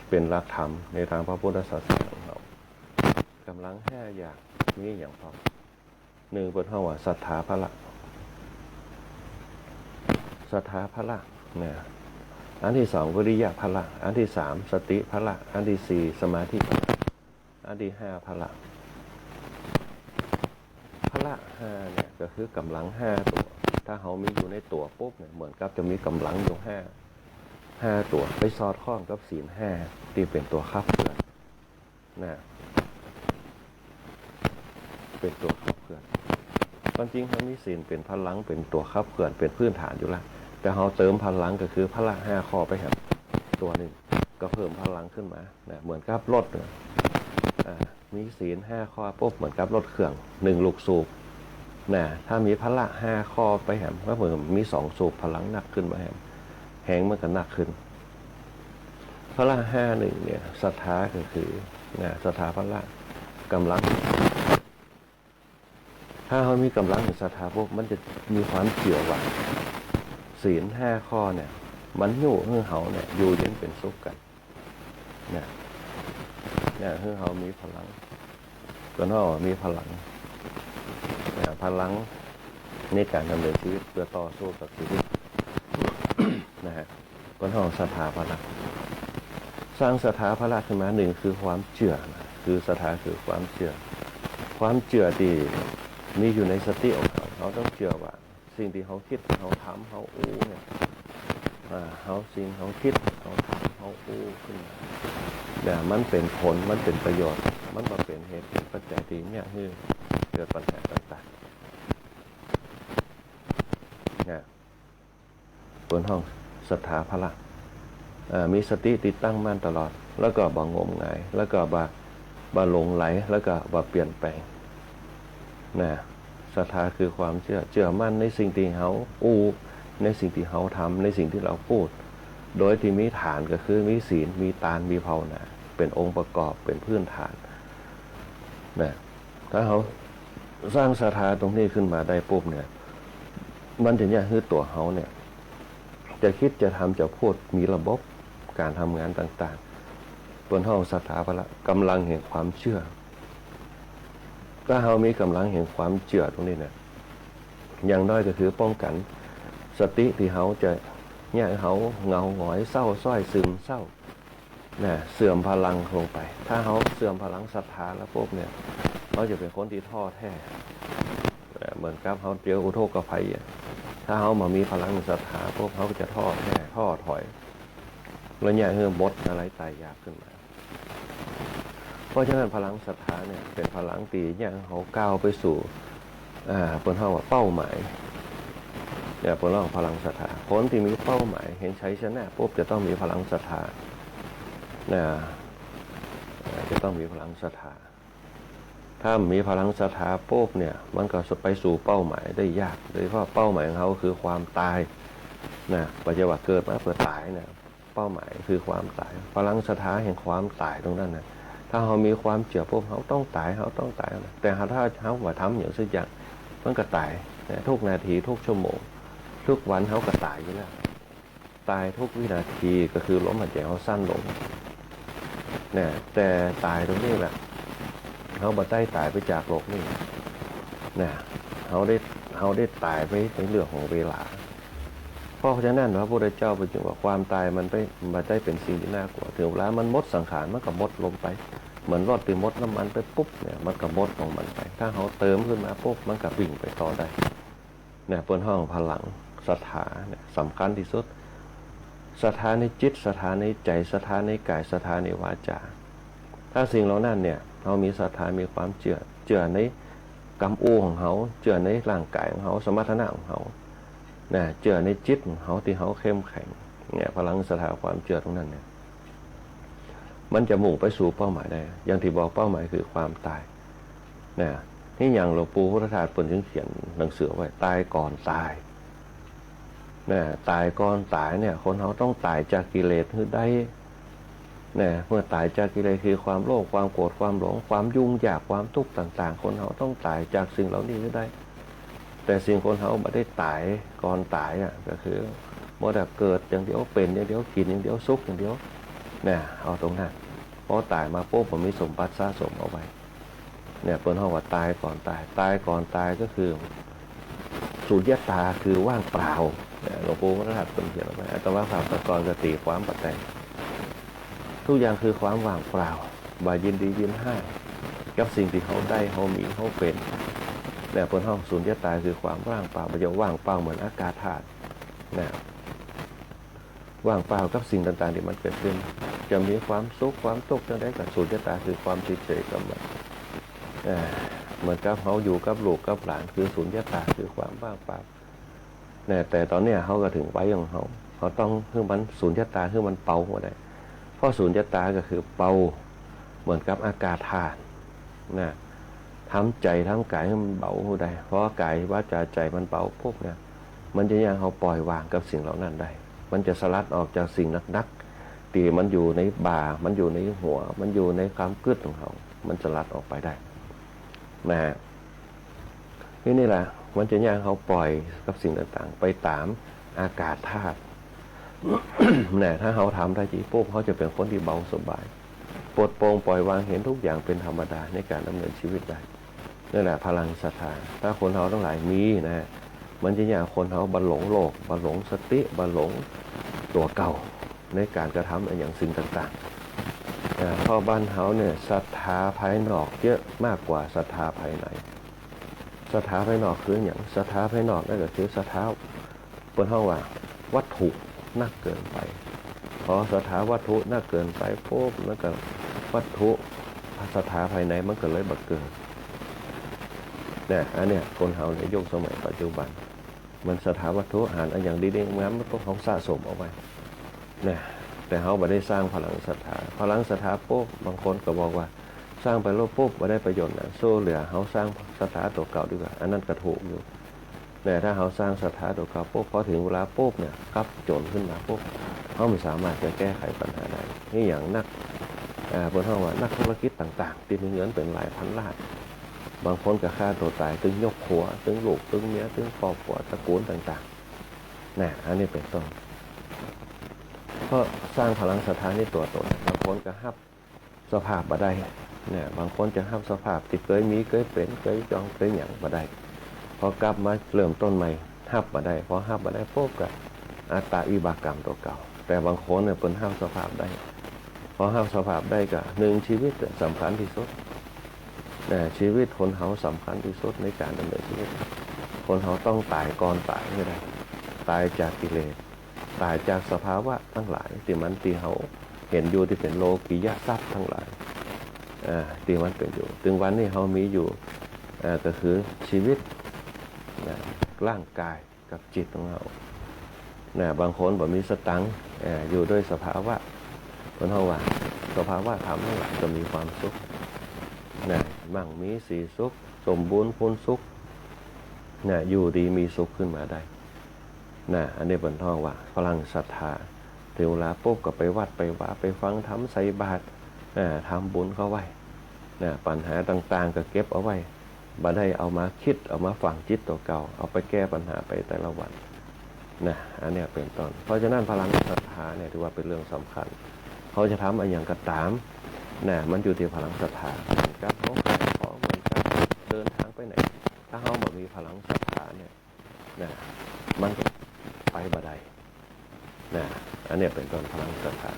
เป็นหลักธรรมในทางพระพุทธศาสนาของเรากำลัง5 อย่างมีอย่างพอ1เป็นห้องว่าศรัทธาพละอันที่2วิริยะพละอันที่3สติพละอันที่4สมาธิพละอันที่5พละ5เนี่ยก็คือกำลัง5 ตัวถ้าเขามีอยู่ในตัวปุ๊บเนี่ยเหมือนกับจะมีกำลังอยู่5 ตัวไปสอดคล้องกับศีล5ที่เป็นตัวขับเคลื่อนเป็นตัวขับเคลื่อนความจริงเขามีศีลเป็นพลังเป็นตัวขับเคลื่อนเป็นพื้นฐานอยู่แล้วแต่เขาเติมพลังก็คือพละ5 ข้อไปครับตัวหนึ่งก็เพิ่มพลังขึ้นมาเหมือนกับรถมีศีล5 ข้อปุ๊บเหมือนกับรถเครื่อง1 ลูกสูบถ้ามีพละ5 ข้อไปแหมก็เหมือนมี2 สูบพลังหนักขึ้นมาแหงมันก็หนักขึ้นพละ1เนี่ยศรัทธาก็คือศรัทธาพละกำลังถ้าเขามีกำลังศรัทธาพวกมันจะมีความเกี่ยวว่าศีล5 ข้อเนี่ยมันอยู่เพื่อเขาเนี่ยอยู่เย็นเป็นสุขกันเพื่อเขามีพลังก็นอกมีพลังในการดำเนินชีวิตเพื่อต่อสู้กับชีวิตก็นอกศรัทธาพละสร้างศรัทธาพละขึ้นมา1คือความเชื่อคือศรัทธาคือความเชื่อที่มีอยู่ในสติของเขาต้องเชื่อว่าสิ่งที่เขาคิดเขาทำเขาอู้เนี่ยเขาคิดเขาทำเขาอู้ขึ้นมันเป็นผลมันเป็นประโยชน์มันมาเป็นเหตุเป็นปัจจัยที่เนี่ยคือเกิดปัญหาต่างๆบนห้องศรัทธาพละมีสติติดตั้งมั่นตลอดแล้วก็บ่งมงายแล้วก็บ่หลงไหลแล้วก็บ่เปลี่ยนแปลงศรัทธาคือความเชื่อมั่นในสิ่งที่เขาอู้ในสิ่งที่เขาทำในสิ่งที่เราพูดโดยที่มีฐานก็คือมีศีลมีทานมีภาวนาเป็นองค์ประกอบเป็นพื้นฐานถ้าเขาสร้างศรัทธาตรงนี้ขึ้นมาได้ปุ๊บเนี่ยมันถึงจะคือตัวเขาเนี่ยจะคิดจะทำจะพูดมีระบบการทำงานต่างๆบนห้องศรัทธาพละกำลังแห่งความเชื่อถ้าเขามีกำลังแห่งความเชื่อตรงนี้เนี่ยอย่างน้อยก็คือป้องกันสติที่เขาจะเนี่ยเขาเงาหงอยเศร้าส้อยซึมเศร้าเสื่อมพลังลงไปถ้าเขาเสื่อมพลังศรัทธาแล้วปุ๊บเนี่ยเขาจะเป็นคนที่ท้อแท้เหมือนกับเขาเจออุทกภัยถ้าเขามามีพลังศรัทธาปุ๊บเขาก็จะท้อแท้ท้อถอยแล้วเนี่ยเฮือบดอะไรตายยากขึ้นมาเพราะฉะนั้นพลังศรัทธาเนี่ยเป็นพลังตีเนี่ยเขาก้าวไปสู่ผลว่าเป้าหมายผลของพลังศรัทธาคนที่มีเป้าหมายเห็นชัยชนะปุ๊บจะต้องมีพลังศรัทธาจะต้องมีพลังศรัทธาถ้ามีพลังศรัทธาปุ๊บเนี่ยมันก็ไปสู่เป้าหมายได้ยากโดยเฉพาะเป้าหมายของเขาคือความตายปัจจุบันเกิดมาเพื่อตายเป้าหมายคือความตายพลังศรัทธาแห่งความตายตรงนั้นถ้าเขามีความเชื่อปุ๊บเขาต้องตายแต่ถ้าเขาว่าทำอย่างสักอย่างมันก็ตายทุกนาทีทุกชั่วโมงทุกวันเขาก็ตายอยู่แล้วตายทุกวินาทีก็คือลมหายใจเขาสั้นลงแต่ตายตรงนี้แหละเขาบ่ได้ตายไปจากโลกนี่เขาได้ตายไปในเรื่องของเวลาเพราะฉะนั้นพระพุทธเจ้าเป็นจึงว่าความตายมันได้เป็นสิ่งที่น่ากลัวถึงเวลามันหมดสังขารมันก็หมดลงไปเหมือนรถที่หมดน้ำมันไปปุ๊บเนี่ยมันก็หมดของมันไปถ้าเขาเติมขึ้นมาปุ๊บมันก็วิ่งไปต่อได้เปิดห้องพลังศรัทธาสำคัญที่สุดศรัทธาในจิตศรัทธาในใจศรัทธาในกายศรัทธาในวาจาถ้าสิ่งเหล่านั้นเนี่ย เขามีศรัทธามีความเชื่อในกำอู้ของเขาเชื่อในร่างกายของเขาสมรรถนะของเขาเชื่อในจิตของเขาที่เขาเข้มแข็งเนี่ยพลังศรัทธาความเชื่อตรงนั้นเนี่ยมันจะมุ่งไปสู่เป้าหมายได้อย่างที่บอกเป้าหมายคือความตายนี่อย่างหลวงปู่พุทธทาสเขียนหนังสือไว้ตายก่อนตายตายก่อนตายเนี่ยคนเขาต้องตายจากกิเลสคือได้เมื่อตายจากกิเลสคือความโลภความโกรธความหลงความยุ่งยากความทุกข์ต่างๆคนเขาต้องตายจากสิ่งเหล่านี้คือได้แต่สิ่งคนเขาไม่ได้ตายก่อนตายก็คือเมื่อเกิดอย่างเดียวเป็นอย่างเดียวกินอย่างเดียวสุขอย่างเดียวเอาตรงนั้นพอตายมาปุ๊บผมมีสมบัติสะสมเอาไว้เปิ้นเขาว่าตายก่อนตายตายก่อนตายก็คือสุญญตาคือว่างเปล่าหลวงปู่พระธาตุเป็นเขียนไว้แต่ว่าภาพตะกอนกติความปัจจัยทุกอย่างคือความว่างเปล่าบายินดียินให้กับสิ่งที่เขาได้เขามีเขาเป็นเปิ้นเขาสุญญตาคือความว่างเปล่ามันจะว่างเปล่าเหมือนอากาศธาตุว่างเปล่ากับสิ่งต่างๆที่มันเกิดขึ้นจะมีความสุขความทุกข์จะได้กับสุญญตาคือความเฉยๆกับมันเหมือนกับเขาอยู่กับลูกกับหลานคือสุญญตาคือความว่างเปล่าแต่ตอนนี้เขาก็ถึงไว้ของเขาต้องคือมันสุญญตาคือมันเป่าหัวได้เพราะสุญญตาก็คือเป่าเหมือนกับอากาศธาตุทำใจทำกายให้มันเบาหัวได้เพราะกายว่าใจมันเบาปุ๊บมันจะยังเขาปล่อยวางกับสิ่งเหล่านั้นได้มันจะสลัดออกจากสิ่งนักๆที่มันอยู่ในบ่ามันอยู่ในหัวมันอยู่ในความกึศของเขามันสลัดออกไปได้นี่แหละมันจะย่างเขาปล่อยกับสิ่งต่างๆไปตามอากาศธาตุ ถ้าเขาทำได้จริงปุ๊บเขาจะเป็นคนที่เบาสบายปลดโปร่งปล่อยวางเห็นทุกอย่างเป็นธรรมดาในการดำเนินชีวิตได้นี่แหละพลังศรัทธาถ้าคนเขาทั้งหลายมีมันจะย่างคนเขาบรรหลงโลกบรรหลงสติบรรหลงตัวเก่าในการกระทำอย่างสิ่งต่างๆเพราะบ้านเขาเนี่ยศรัทธาภายนอกเยอะมากกว่าศรัทธาภายในศรัทธาภายนอกคืออย่างศรัทธาภายนอกนั่นก็คือศรัทธาบนห้องว่าวัตถุนักเกินไปพอศรัทธาวัตถุนักเกินไปปุ๊บแล้วก็วัตถุศรัทธาภายในมันก็เลยบักเกินอันเนี้ยคนเฮาในยุคสมัยปัจจุบันมันศรัทธาวัตถุอาหารอย่างดีๆงามมันต้องเขาสะสมเอาไว้แต่เขาไม่ได้สร้างพลังศรัทธาปุ๊บบางคนก็บอกว่าสร้างไปแล้วปุ๊บไม่ได้ประโยชน์โซ่เหลือเขาสร้างศรัทธาตัวเก่าดีกว่าอันนั้นกระถูกอยู่ถ้าเขาสร้างศรัทธาตัวเก่าปุ๊บพอถึงเวลาปุ๊บกลับโจรขึ้นมาปุ๊บเขาไม่สามารถจะแก้ไขปัญหาได้นี่อย่างนักบนห้องว่านักธุรกิจต่างๆที่มีเงินเป็นหลายพันล้านบางคนก็ฆ่าตัวตายตึงยกขัวตึงลูกตึงเมียตึงครอบครัวตระกูลต่างๆอันนี้เป็นต้นเพราะสร้างพลังศรัทธาในตัวตนบางคนก็ฮับสภาพบ่ได้บางคนจะฮับสภาพที่เคยมีเคยเป็นเคยจองเคยหยั่งบ่ได้พอกลับมาเริ่มต้นใหม่ฮับบ่ได้พอฮับบ่ได้ปุ๊บก็อัตตาวิบากกรรมตัวเก่าแต่บางคนเป็นฮับสภาพได้พอฮับสภาพได้ก็หนึ่งชีวิตสำคัญที่สุดชีวิตคนเขาสำคัญที่สุดในการดำเนินชีวิตคนเขาต้องตายก่อนตายไม่ได้ตายจากกิเลสตายจากสภาวะทั้งหลายที่มันที่เขาเห็นอยู่ที่เป็นโลกิยะทรัพย์ทั้งหลายที่มันเป็นอยู่ถึงวันนี้เขามีอยู่ก็คือชีวิตร่างกายกับจิตของเราบางคนแบบมีสตังค์อยู่ด้วยสภาวะคนเขาว่าสภาวะธรรมทั้งหลายจะมีความสุขมั่งมีสีสุขสมบูรณ์พ้นสุขอยู่ดีมีสุขขึ้นมาได้อันนี้เป็นท่องว่าพลังศรัทธาถึงเวลาปุ๊บก็ไปวัดไปว่าไปฟังธรรมใส่บาตรทำบุญเข้าไว้ปัญหาต่างๆก็เก็บเอาไว้บ่ได้เอามาคิดเอามาฝังจิตตัวเก่าเอาไปแก้ปัญหาไปแต่ละวันอันนี้เป็นต้นเพราะฉะนั้นพลังศรัทธาเนี่ยถือว่าเป็นเรื่องสำคัญเขาจะทำอะไรอย่างกระตามมันอยู่ที่พลังศรัทธาเหมือนกับเขาขอเหมือนกับเดินทางไปไหนถ้าเขาแบบมีพลังศรัทธาเนี่ยมันก็ไปบ่ได้อันนี้เป็นต้นพลังศรัทธา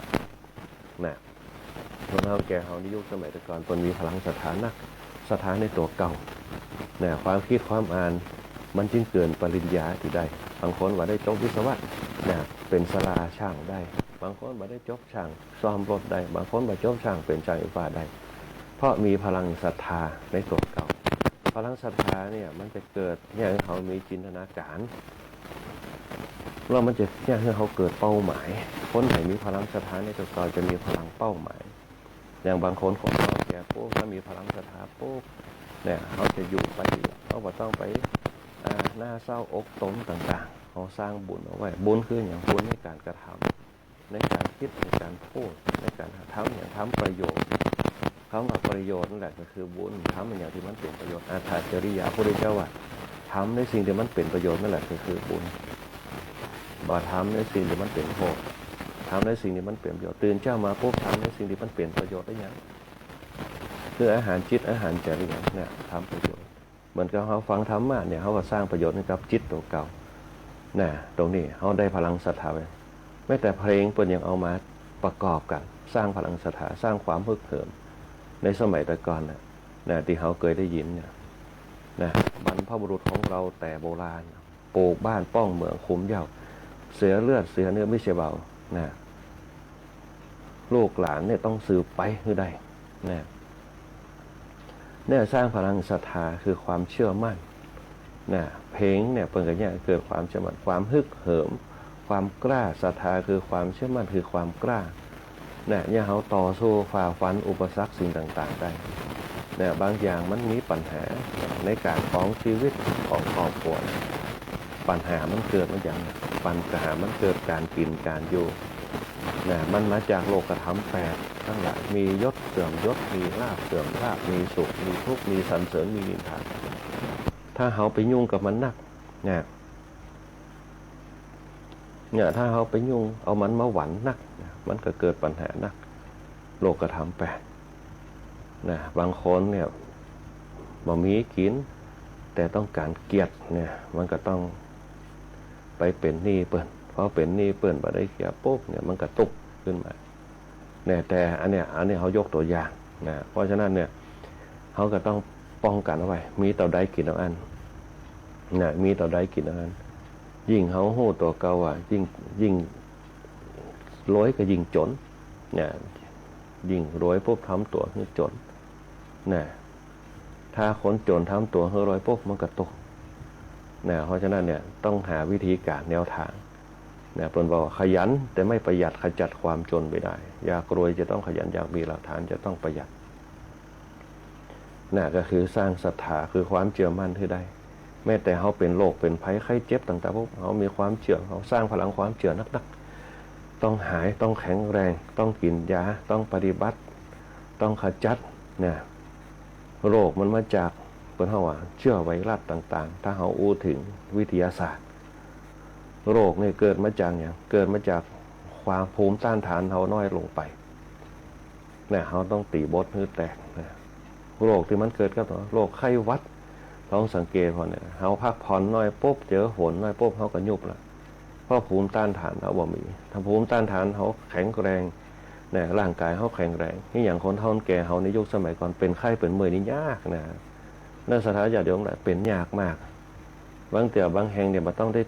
คนเขาแก่เขาในยุคสมัยแต่ก่อนคนมีพลังศรัทธานักศรัทธาในตัวเก่าความคิดความอ่านมันจึงเกินปริญญาที่ได้บางคนว่าได้จบวิศวะเป็นศาลาช่างได้บางคนว่าได้จบช่างซ่อมรถได้บางคนว่าจบช่างเป็นช่างไฟฟ้าได้ เพราะมีพลังศรัทธาในตัวเก่าพลังศรัทธาเนี่ยมันจะเกิดเนี่ยเขามีจินตนาการแล้วมันจะเนี่ยให้เขาเกิดเป้าหมายคนไหนมีพลังศรัทธาในตัวเก่าจะมีพลังเป้าหมายอย่างบางคนของเราแก่ปุ๊บถ้ามีพลังศรัทธาปุ๊บเนี่ยเขาจะอยู่ไปเขาก็ต้องไปหน้าเศร้าอกตมต่างๆเขาสร้างบุญเอาไว้บุญคืออย่างบุญในการกระทำในการคิดในการพูดในการทำอย่างทำประโยชน์คำว่าประโยชน์นั่นแหละก็คือบุญทำอย่างที่มันเป็นประโยชน์อาถรรพ์จริยาพระพุทธเจ้าว่าทำในสิ่งที่มันเป็นประโยชน์นั่นแหละคือบุญบ่ทำในสิ่งที่มันเป็นโทษทำในสิ่งที่มันเป็นประโยชน์ตื่นเช้ามาปุ๊บทำในสิ่งที่มันเป็นประโยชน์ได้ยังคืออาหารจิตอาหารใจหรือยังเนี่ยทำประโยชน์เหมือนกับเขาฟังธรรมะเนี่ยเขาก็สร้างประโยชน์ให้กับจิตตัวเก่าน่ะตรงนี้เขาได้พลังศรัทธาไปไม่แต่เพลงเปิ่นยังเอามาประกอบกันสร้างพลังศรัทธาสร้างความฮึกเหิมในสมัยแต่ก่อนน่ะที่เขาเคยได้ยินเนี่ยนะบรรพบุรุษของเราแต่โบราณปลูกบ้านป้องเมืองคุ้มเหย้าเสียเลือดเสียเนื้อไม่ใช่เบานะลูกหลานเนี่ยต้องสืบไปคือได้นะเนี่ยสร้างพลังศรัทธาคือความเชื่อมั่นนะเพลงเนี่ยเปิ่นกันเนี่ยเกิดความเชื่อมั่นความฮึกเหิมความกล้าศรัทธาคือความเชื่อมั่นคือความกล้าเนี่ยเขาต่อสู้ฝ่าฟันอุปสรรคสิ่งต่างๆได้เนี่ยบางอย่างมันมีปัญหาในการของชีวิตของครอบครัวปัญหามันเกิดมาอย่างปัญหามันเกิดการกินการอยู่เนี่ยมันมาจากโลกธรรมแปดทั้งหลายมียศเสื่อมยศมีลาภเสื่อมลาภมีสุขมีทุกข์มีสรรเสริญมีนินทาถ้าเขาไปยุ่งกับมันนักเนี่ยถ้าเขาไปยุ่งเอามันมาหวั่นนักมันก็เกิดปัญหานักโลกธรรมแปดนะบางคนเนี่ยบ่มีกินแต่ต้องการเกียรติเนี่ยมันก็ต้องไปเป็นหนี้เปิ้นเพราะเป็นหนี้เปิ้นบ่ได้เกียรติปุ๊บเนี่ยมันก็ตุกขึ้นมาเนี่ยแต่อันเนี้ยเขายกตัวอย่างนะเพราะฉะนั้นเนี่ยเขาก็ต้องป้องกันเอาไว้มีต่อใดกินเอาอันนะมีต่อใดกินเอาอันยิ่งเขาโหตัวเก่าอ่ะยิ่งรวยก็ยิ่งจนเนี่ยยิ่งรวยปุ๊บทำตัวให้จนนะถ้าคนจนทำตัวให้รวยปุ๊บมันก็ตกนะเพราะฉะนั้นเนี่ยต้องหาวิธีการแนวทางนะเพิ่นบอกว่าขยันแต่ไม่ประหยัดขจัดความจนไม่ได้อยากรวยจะต้องขยันอยากมีหลักฐานจะต้องประหยัดนะก็คือสร้างศรัทธาคือความเชื่อมั่นที่ได้แม้แต่เขาเป็นโรคเป็นภัยไข้เจ็บต่างๆพวกเขามีความเชื่อเขาสร้างพลังความเชื่อนักๆต้องหายต้องแข็งแรงต้องกินยาต้องปฏิบัติต้องขจัดเนี่ยโรคมันมาจากเป็นเฮาว่าเชื้อไวรัสต่างๆถ้าเขาอู้ถึงวิทยาศาสตร์โรคนี่เกิดมาจากอย่างเกิดมาจากความภูมิต้านทานเขาน้อยลงไปเนี่ยเขาต้องตีบดให้แตกนะโรคที่มันเกิดก็ต่อโรคไข้หวัดต้องสังเกตพอเนี่ยเขาพักผ่อนน้อยปุ๊บเจอฝนน้อยปุ๊บเขาก็ยุบละเพราะภูมิต้านทานเขาบ่มีถ้าภูมิต้านทานเขาแข็งแรงเนี่ยร่างกายเขาแข็งแรงนี่อย่างคนเฒ่าแก่เขาในยุคสมัยก่อนเป็นไข้เป็นเมื่อยนี่ยากนะนั่นสถานญาติโยมเป็นยากมากบางเตี่ยบางแห่งเนี่ยมันต้องได้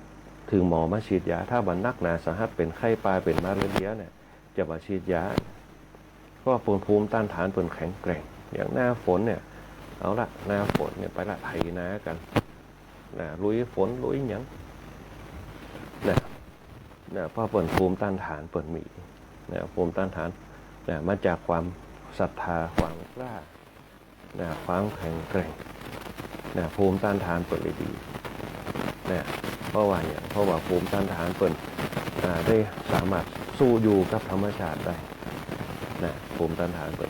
ถึงหมอมาฉีดยาถ้าบันนักหนาสาหัสเป็นไข้ปลายเป็นมาเรียเนี่ยจะมาฉีดยาเพราะภูมิต้านทานเป็นแข็งแกร่งอย่างหน้าฝนเนี่ยเอาละหน้าฝนเนี่ยไปละไถนากันนะลุยฝนลุยหยังนะเพราะเปิดภูมิต้านทานเปิดมีนะภูมิต้านทานนะมาจากความศรัทธาความกล้านะความแข็งแกร่งนะภูมิต้านทานเปิดเลยดีนะเพราะว่าภูมิต้านทานเปิดได้สามารถสู้อยู่กับธรรมชาติได้นะภูมิต้านทานเปิด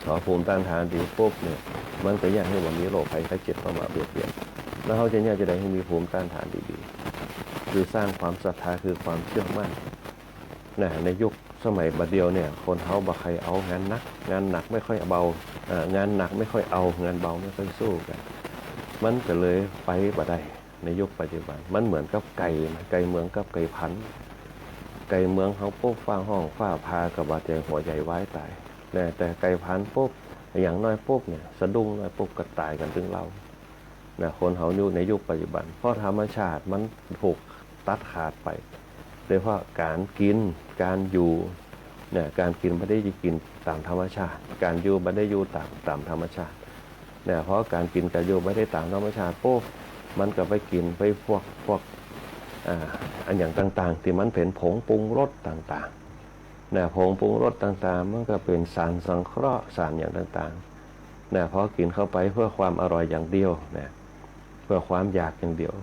พอภูมิต้านทานดีปุ๊บเนี่ยมันก็อยากให้วันนี้โรคภัยไข้เจ็บเข้ามาเบียดเบียนแล้วเขาจะได้ให้มีภูมิต้านทานดีๆคือสร้างความศรัทธาคือความเชื่อมั่นนะในยุคสมัยบัดเดียวเนี่ยคนเขาบ่ใครเอางานหนักไม่ค่อยเบางานหนักไม่ค่อยเอางานเบาไม่ค่อยสู้กันมันก็เลยไปบ่ได้ในยุคปัจจุบันมันเหมือนกับไก่เมืองกับไก่พันธุ์ไก่เมืองเขาปุ๊บฟ้าห้องฟ้าพากับบาดเจ็บหัวใจวายตายแต่ไก่พันธุ์ปุ๊บอย่างน้อยปุ๊บเนี่ยสะดุ้งน้อยปุ๊บก็ตายกันถึงเราคนเขาอยู่ในยุคปัจจุบันเพราะธรรมชาติมันถูกตัดขาดไปโดยเฉพาะการกินการอยู่ เนี่ยการกินไม่ได้กินตามธรรมชาติการอยู่ไม่ได้อยู่ตามธรรมชาติเนี่ยเพราะการกินกับอยู่ไม่ได้ตามธรรมชาติปุ๊บมันก็ไปกินไปพวกอันอย่างต่างๆที่มันเป็นผงปรุงรสต่างๆเนี่ยผงปรุงรสต่างๆมันก็เป็นสารสังเคราะห์สารอย่างต่างๆเนี่ยเพราะกินเข้าไปเพื่อความอร่อยอย่างเดียวเนี่ยเพื่อความอยากอย่างเดียว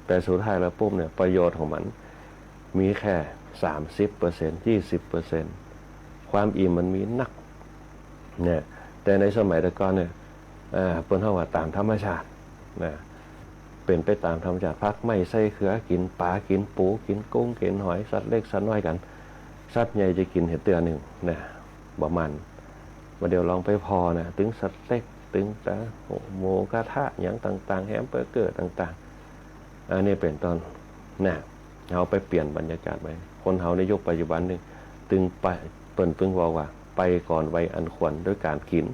แต่สุดท้ายแล้วปุ๊บเนี่ยประโยชน์ของมันมีแค่ 30% 20% ความอิ่มมันมีนักเนี่ยแต่ในสมัยแต่ก่อนเนี่ยเปิ้นเฮาว่าตามธรรมชาตินะเป็นไปตามธรรมชาติพักไม่ใส่เขือกินปลากินปูกินกุ้งกินหอยสัตว์เล็กสัตว์น้อยกันสัตว์ใหญ่จะกินเห็ดเตือหนึ่งนะบ่มันมาเดี๋ยวลองไปพอนะถึงสัตว์เล็กถึงแต่หมูกระทะอย่างต่างๆแฮมเบอร์เกอร์ต่างๆอันนี้เป็นต้นนะเอาไปเปลี่ยนบรรยากาศไปคนเฮาในยุคปัจจุบันนี่ตึงไปเปิ้นตึงว่าไปก่อนวัยอันควรด้วยการกิน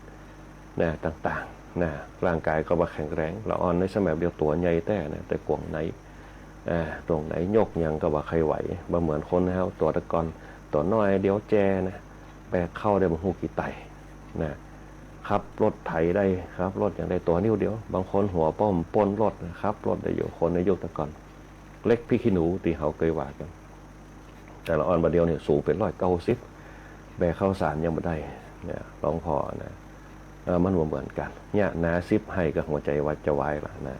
นะต่างๆนะร่างกายก็บ่แข็งแรงละอ่อนในสมัยเดียวตัวใหญ่แต่กวงไหนตรงไหนยกยังก็บ่ใครไหวบ่เหมือนคนเฮาตัวตะกอนตัวน้อยเดียวแจนะแบกเข้าได้บ่ฮู้กี่ไตนะขับรถไถได้ครับรถอย่างได้ตัวนิ้วเดียวบางคนหัวป้อมปนรถนะครับรถได้อยู่คนในยุคตะกอนเล็กพี่ขี้หนูที่เฮาเคยว่ากันแต่ละอ่อนบ่เดียวเนี่ยสูงเป็น190แบกเข้าสารยังบ่ได้เนี่ยหลวงพ่อนะมันเหมือนกันเนี่ยนาซิบให้กับหัวใจวัดจะวายละนะ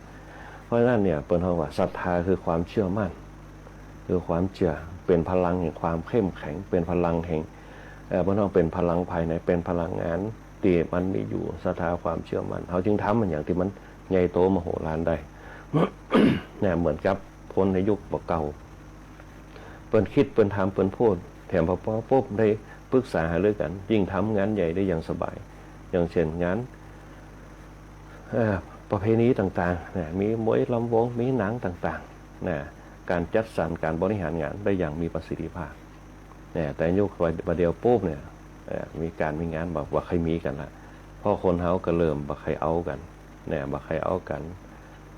เพราะฉะนั้นเนี่ยเปิ้นเฮาว่าศรัทธาคือความเชื่อมั่นคือความเชื่อเป็นพลังแห่งความเข้มแข็งเป็นพลังแห่งเปิ้นเฮาเป็นพลังภายในเป็นพลังงานที่มันมีอยู่ศรัทธาความเชื่อมั่นเฮาจึงทำมันอย่างที่มันใหญ่โตมโหฬารได้ เนี่ยเหมือนกับคนในยุคเก่าเปิ้นคิดเปิ้นทำเปิ้นพูดแถมพอปุ๊บได้ปรึกษาหารือกันยิ่งทำงานใหญ่ได้อย่างสบายอย่างเช่นงานประเพณีต่างๆนะมีมวยลำวงมีหนังต่างๆนะการจัดสรรการบริหารงานได้อย่างมีประสิทธิภาพนะแต่ยุคประเดียวปุ๊บเนี่ยมีงานบอกว่าใครมีกันละเพราะคนเฮาก็เริ่มบ่ใครเอากันนะบ่ใครเอากัน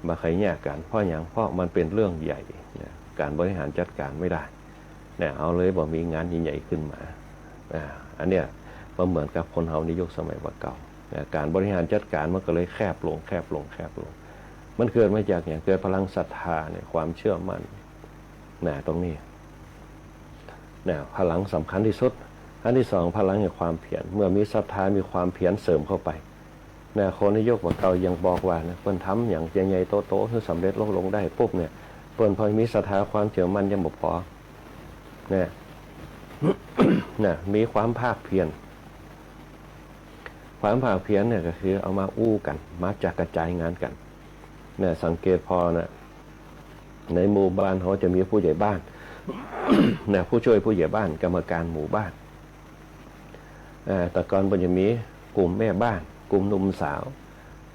บ่ใครแยกกันเพราะอย่างเพราะมันเป็นเรื่องใหญ่นะการบริหารจัดการไม่ได้นะเอาเลยบ่มีงานใหญ่ๆขึ้นมาอันเนี้ยมันเหมือนกับคนเฮาในยุคสมัยเก่าการบริหารจัดการมันก็เลยแคบลงมันเกิดมาจากอย่างเกิดพลังศรัทธาเนี่ยความเชื่อมั่นตรงนี้พลังสำคัญที่สุดอันที่สองพลังแห่งความเพียรเมื่อมีศรัทธามีความเพียรเสริมเข้าไปคนในยุคเก่ายังบอกว่าเพิ่นทำอย่างใหญ่ๆโตๆคือสำเร็จลงได้ปุ๊บเนี่ยเพิ่นพอมีศรัทธาความเชื่อมั่นยังบ่พอมีความภาคเพียรเนี่ยก็คือเอามาอู้กันมาจัดกระจายงานกันสังเกตพอในหมู่บ้านเขาจะมีผู้ใหญ่บ้าน ผู้ช่วยผู้ใหญ่บ้านกรรมการหมู่บ้านแต่ก่อนเพิ่นจะมีกลุ่มแม่บ้านกลุ่มหนุ่มสาว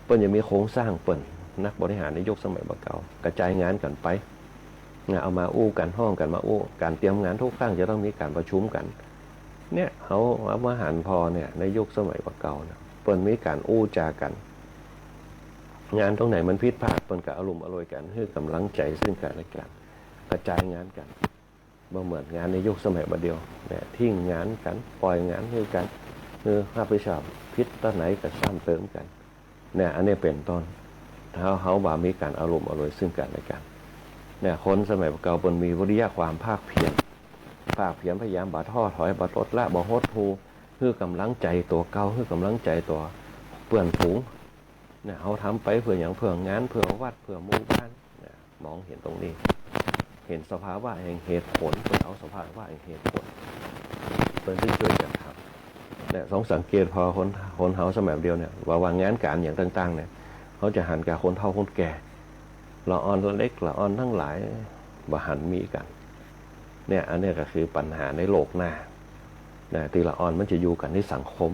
เพิ่นจะมีโครงสร้างเปิ้นนักบริหารในยุคสมัยเก่ากระจายงานกันไปเอามาอู้กันห้องกันมาอู้การเตรียมงานทุกครั้งจะต้องมีการประชุมกันเนี่ยเขาเอามาหันพอเนี่ยในยุคสมัยเก่านะเปิ้นมีการอู้จากันงานตรงไหนมันผิดพลาดเปิ้นก็อารมณ์อร่วยกันให้กำลังใจซึ่งกันและกันกระจายงานกันบ่เหมือนงานในยุคสมัยบัดเดียวเนี่ยทิ้งงานกันปล่อยงานให้กันรับผิดชอบผิดตอนไหนก็ซ้ำเติมกันเนี่ยอันนี้เป็นต้นเขาว่ามีการอารมณ์อร่วยซึ่งกันและกันเนี่ยคนสมัยเก่าเปิ้นมีวิริยะความภาคเพียรพยายามบ่ท้อถอยบ่ลดละบ่หดหู่เพื่อกำลังใจตัวเก่าเพื่อกำลังใจตัวเพื่อนฝูงเนี่ยเขาทำไปเพื่ออย่างเพื่องานเพื่อวัดเพื่อหมู่บ้านมองเห็นตรงนี้เห็นสภาวะแห่งเหตุผลเพื่อเอาสภาวะแห่งเหตุผลเพื่อนที่ช่วยกันทำเนี่ยสองสังเกตพอคนเฮาสมัยเดียวเนี่ยว่างานการอย่างต่างๆเนี่ยเขาจะหันกับคนเฒ่าคนแก่ละอ่อนละเล็กละอ่อนทั้งหลายบ่หันมีกันเนี่ยอันนี้ก็คือปัญหาในโลกหน้าตีละอ่อนมันจะอยู่กันในสังคม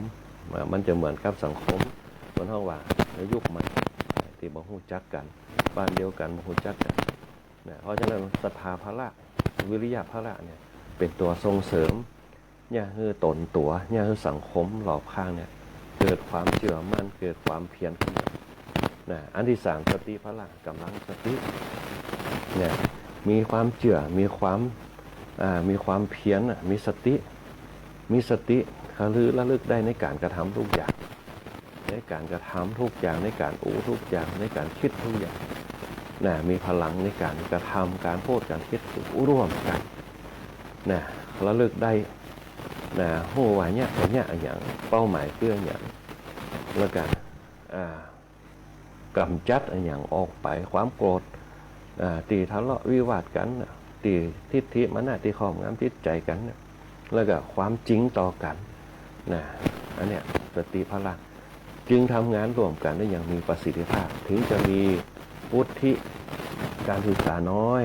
มันจะเหมือนกับสังคมคนเฮาว่าในยุคใหม่ที่บ่ฮู้จักกันบ้านเดียวกันบ่ฮู้จักกันเพราะฉะนั้นศรัทธาพละวิริยะพละเนี่ยเป็นตัวส่งเสริมเนี่ยคือตนตัวเนี่ยคือสังคมรอบข้างเนี่ยเกิดความเชื่อมั่นเกิดความเพียรขึ้นอันที่สามสติพละกำลังสติเนี่ยมีความเชื่อมีความเพียรมีสติ มีสติระลึกได้ในการกระทำทุกอย่างในการกระทำทุกอย่างในการทุกอย่างในการคิดทุกอย่างนะมีพลังในการกระทำการพูดการคิดร่วมกันนะระลึกได้นะหัวเนี่ยอย่างเป้าหมายเพื่ออย่างแล้วกันกำจัดอย่างออกไปความโกรธตีทะเลาะวิวาทกันตีทิฏฐิมานะตีครอบงำจิตใจกันแล้วก็ความจริงต่อกันนะอันเนี้ยสติพลังจึงทำงานร่วมกันได้อย่างมีประสิทธิภาพถึงจะมีวุฒิการศึกษาน้อย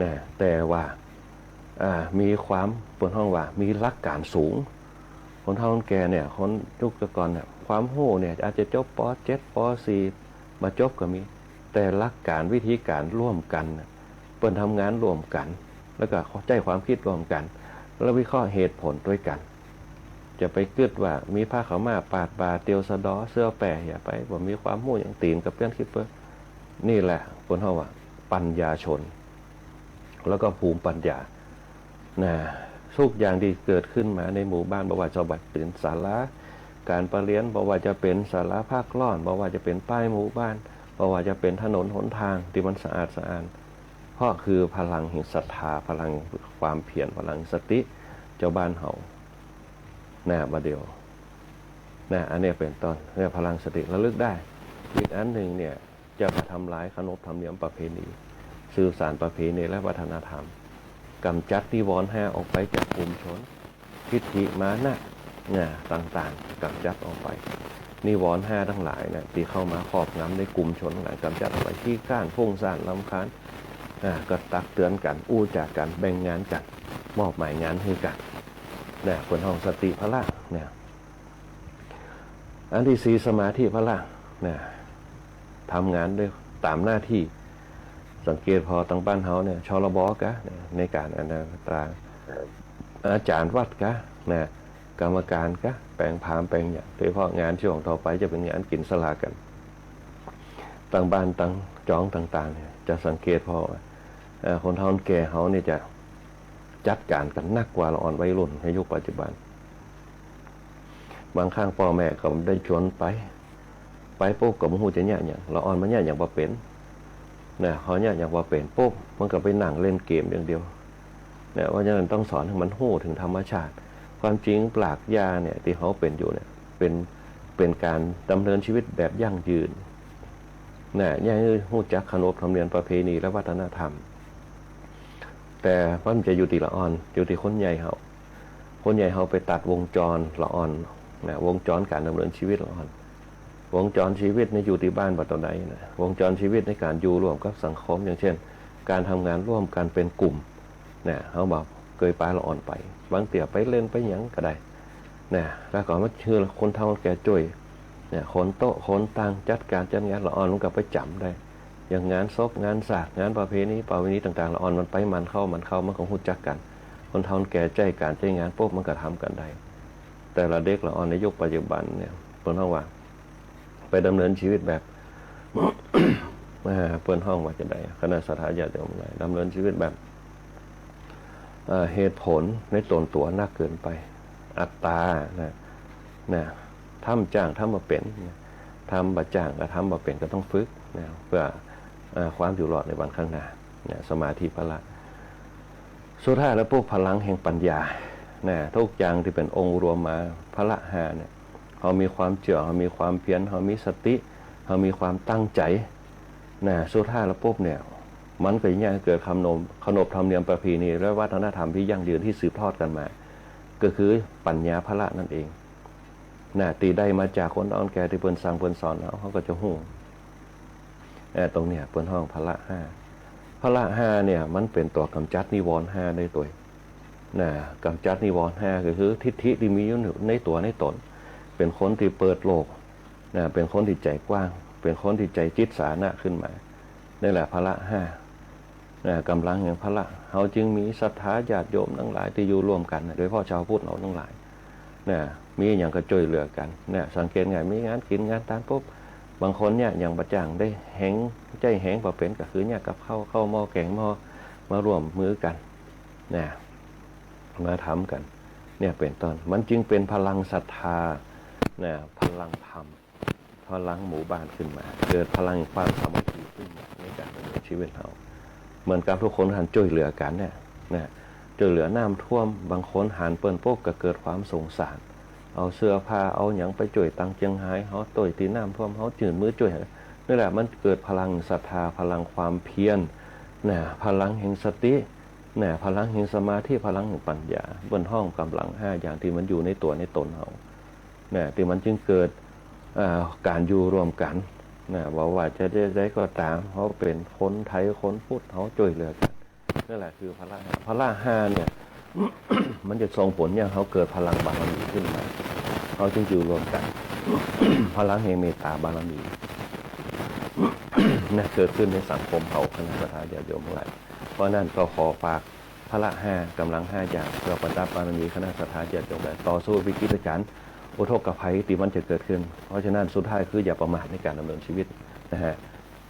นะแต่ว่ามีความปนห้องว่ามีหลักการสูงคนเฒ่าคนแก่เนี่ยคนยุคก่อนเนี่ยความโห่เนี่ยอาจจะจบป.7 ป.4 มาจบก็มีแต่หลักการวิธีการร่วมกันเปิดทำงานร่วมกันแล้วก็เข้าใจความคิดร่วมกันแล้ววิเคราะห์เหตุผลด้วยกันจะไปกึดว่ามีผ้าขาวม้าปาดบาเตียวสะดอเสื้อแปรอย่าไปว่ามีความโห่อย่างตีนกับเพื่อนคิดเพื่อนี่แหละคนเฒ่าว่าปัญญาชนแล้วก็ภูมิปัญญาทุกอย่างที่เกิดขึ้นมาในหมู่บ้านบ่ว่าจะเป็นศาลาการประเรียนบ่ว่าจะเป็นศาลาภาคล้อนบ่ว่าจะเป็นป้ายหมู่บ้านบ่ว่าจะเป็นถนนหนทางที่มันสะอาดเพราะคือพลังแห่งศรัทธาพลังความเพียรพลังสติเจ้าบ้านเฮามาเดียวอันนี้เป็นต้นเรื่องพลังสติระลึกได้อีกอันหนึ่งเนี่ยจะมาทำลายขนบธรรมเนียมประเพณีสื่อสารประเพณีและวัฒนธรรมกำจัดนิวรณ์5ออกไปจากกลุ่มชนทิฏฐิมานะต่างๆกำจัดออกไปนิวรณ์5ทั้งหลายที่เข้ามาครอบงำในกลุ่มชนทั้งหลายกำจัดออกไปที่ก้านพุ่งซ่านรำคาญก็ตักเตือนกันอู้จากกันแบ่งงานกันมอบหมายงานให้กันคนห้องสติพละอันที่4สมาธิพละทำงานด้วยตามหน้าที่สังเกตพอตั้งบ้านเฮาเนี่ยชลบกะในการตราอาจารย์วัดกะกรรมการกะแปลงพามแปลงอย่างโดยเฉพาะงานช่วงต่อไปจะเป็นงานกินสลากันตั้งบ้านตั้งจองต่างๆเนี่ยจะสังเกตพอคนเฒ่าแก่เฮาเนี่ยจะจัดการกันหนักกว่าเราอ่อนวัยรุ่นในยุคปัจจุบันบางครั้งพ่อแม่ก็ได้ชวนไปปุ๊บก็บ่ฮู้จะเนี่ยอย่างเราอ่อนมันเนี่ยอย่างบ่เป็นเขาเนี่ยอย่างว่าเป็นปุ๊บมันก็ไปนั่งเล่นเกมอย่างเดียวว่าฉะนั้นต้องสอนให้มันหู้ถึงธรรมชาติความจริงปรากยาเนี่ยที่เขาเป็นอยู่เนี่ยเป็นการดำเนินชีวิตแบบยั่งยืนอย่างหู้จักขนบธรรมเนียมประเพณีและวัฒนธรรมแต่มันจะอยู่ที่ละอ่อนอยู่ที่คนใหญ่เขาไปตัดวงจรละอ่อนวงจรการดำเนินชีวิตละอ่อนวงจรชีวิตในอยู่ที่บ้านบัดตอนไหนวงจรชีวิตในการอยู่ร่วมกับสังคมอย่างเช่นการทำงานร่วมกันเป็นกลุ่มเขาบอกเคยปลาละอ่อนไปบางเตี่ยไปเล่นไปหยังก็ได้แล้วก็มาเชื่อคนเฒ่าแก่จ่วยคนโต๊ะคนตังจัดการจัดงานละอ่อนมันก็ไปจำได้อย่างงานศพงานศาสตร์งานประเพณีต่างๆละอ่อนมันไปมันเข้ามันก็รู้จักกันคนเฒ่าแก่ใจการใจงานปุ๊บมันก็ทำกันได้แต่ละเด็กละอ่อนในยุคปัจจุบันเนี่ยคนเฒ่าว่าไปดำเนินชีวิตแบบ เปิดห้องว่าจะได้คณะสัทธาญาติโยมดำเนินชีวิตแบบเหตุผลในตนตัวนักเกินไปอัตตาทำจ้างทำมาเป็นทำบะจ้างก็ทำมาเป็นก็ต้องฝึกเพื่อความอยู่รอดในวันข้างหน้าสมาธิพละสุดท้ายแล้วพวกพลังแห่งปัญญาทุกอย่างที่เป็นองค์รวมมาพละ5เนี่ยเขามีความเชื่อเขามีความเพียรเขามีสติเขามีความตั้งใจสุดท้ายแล้วปุ๊บเนี่ยมันก็ยังเกิดขนบธรรมเนียมประเพณีและวัฒนธรรมที่ยั่งยืนที่สืบทอดกันมาก็คือปัญญาพละนั่นเองตีได้มาจากคนอ่อนแก่ที่เพิ่นสั่งเพิ่นสอนเขาก็จะหู้ตรงเนี้ยเพิ่นห้องพละ5พละ5เนี่ยมันเป็นตัวกำจัดนิวรณ์5ได้ตัวกำจัดนิวรณ์5ก็คือทิฏฐิที่มีอยู่ในตัวในตนเป็นคนที่เปิดโลกเป็นคนที่ใจกว้างเป็นคนที่ใจจิตสานะขึ้นมานี่แหละพละ5กำลังอย่างพละเขาจึงมีศรัทธาญาติโยมทั้งหลายที่อยู่ร่วมกันโดยเฉพาะชาวพุทธเราทั้งหลายมีอย่างก็ช่วยเหลือกันสังเกตไงมีงานกินงานทานปุ๊บบางคนเนี่ยอย่างประจังได้แหงใจแหงประเป็นก็คือเนี่ยกับเข้าหม้อแกงหม้อมาร่วมมือกันมาทำกัน เนี่ยเป็นต้นมันจึงเป็นพลังศรัทธาเนี่ยพลังธรรมพลังหมู่บ้านขึ้นมาเกิดพลังความสามัคคีขึ้นมาในการดำเนินชีวิตเราเหมือนกับทุกคนหันช่วยเหลือกันเนี่ยช่วยเหลือน้ำท่วมบางคนหันเปิ้นโป๊กก็เกิดความสงสารเอาเสื้อผ้าเอาหยังไปช่วยตังเจียงไฮ้เขาต่อยตีน้ำท่วมเขาจืดมือช่วยนี่แหละมันเกิดพลังศรัทธาพลังความเพียรพลังแห่งสติพลังแห่งสมาธิพลังแห่งปัญญาบนห้องกำลัง5อย่างที่มันอยู่ในตัวในตนเขาที่มันจึงเกิดการอยู่รวมกันบอกว่าจะได้ก็ตามเขาเป็นคนไทยคนพุทธเขาช่วยเหลือกันนั่นแหละคือพละห้าเนี่ย มันจะส่งผลอย่างเขาเกิดพลังบารมีขึ้นมาเขาจึงอยู่รวมกัน พลังแห่งเมตตาบารมี เกิดขึ้นในสังคมเขาคณะสัตยาโยมทั้งหลายเพราะนั่นก็ขอฝากพละห้ากำลัง5อย่างเพื่อประดับบารมีคณะสัตยาโยมต่อสู้วิกฤตการณ์อุทกภัยที่มันจะเกิดขึ้นเพราะฉะนั้นสุดท้ายคืออย่าประมาทในการดำเนินชีวิต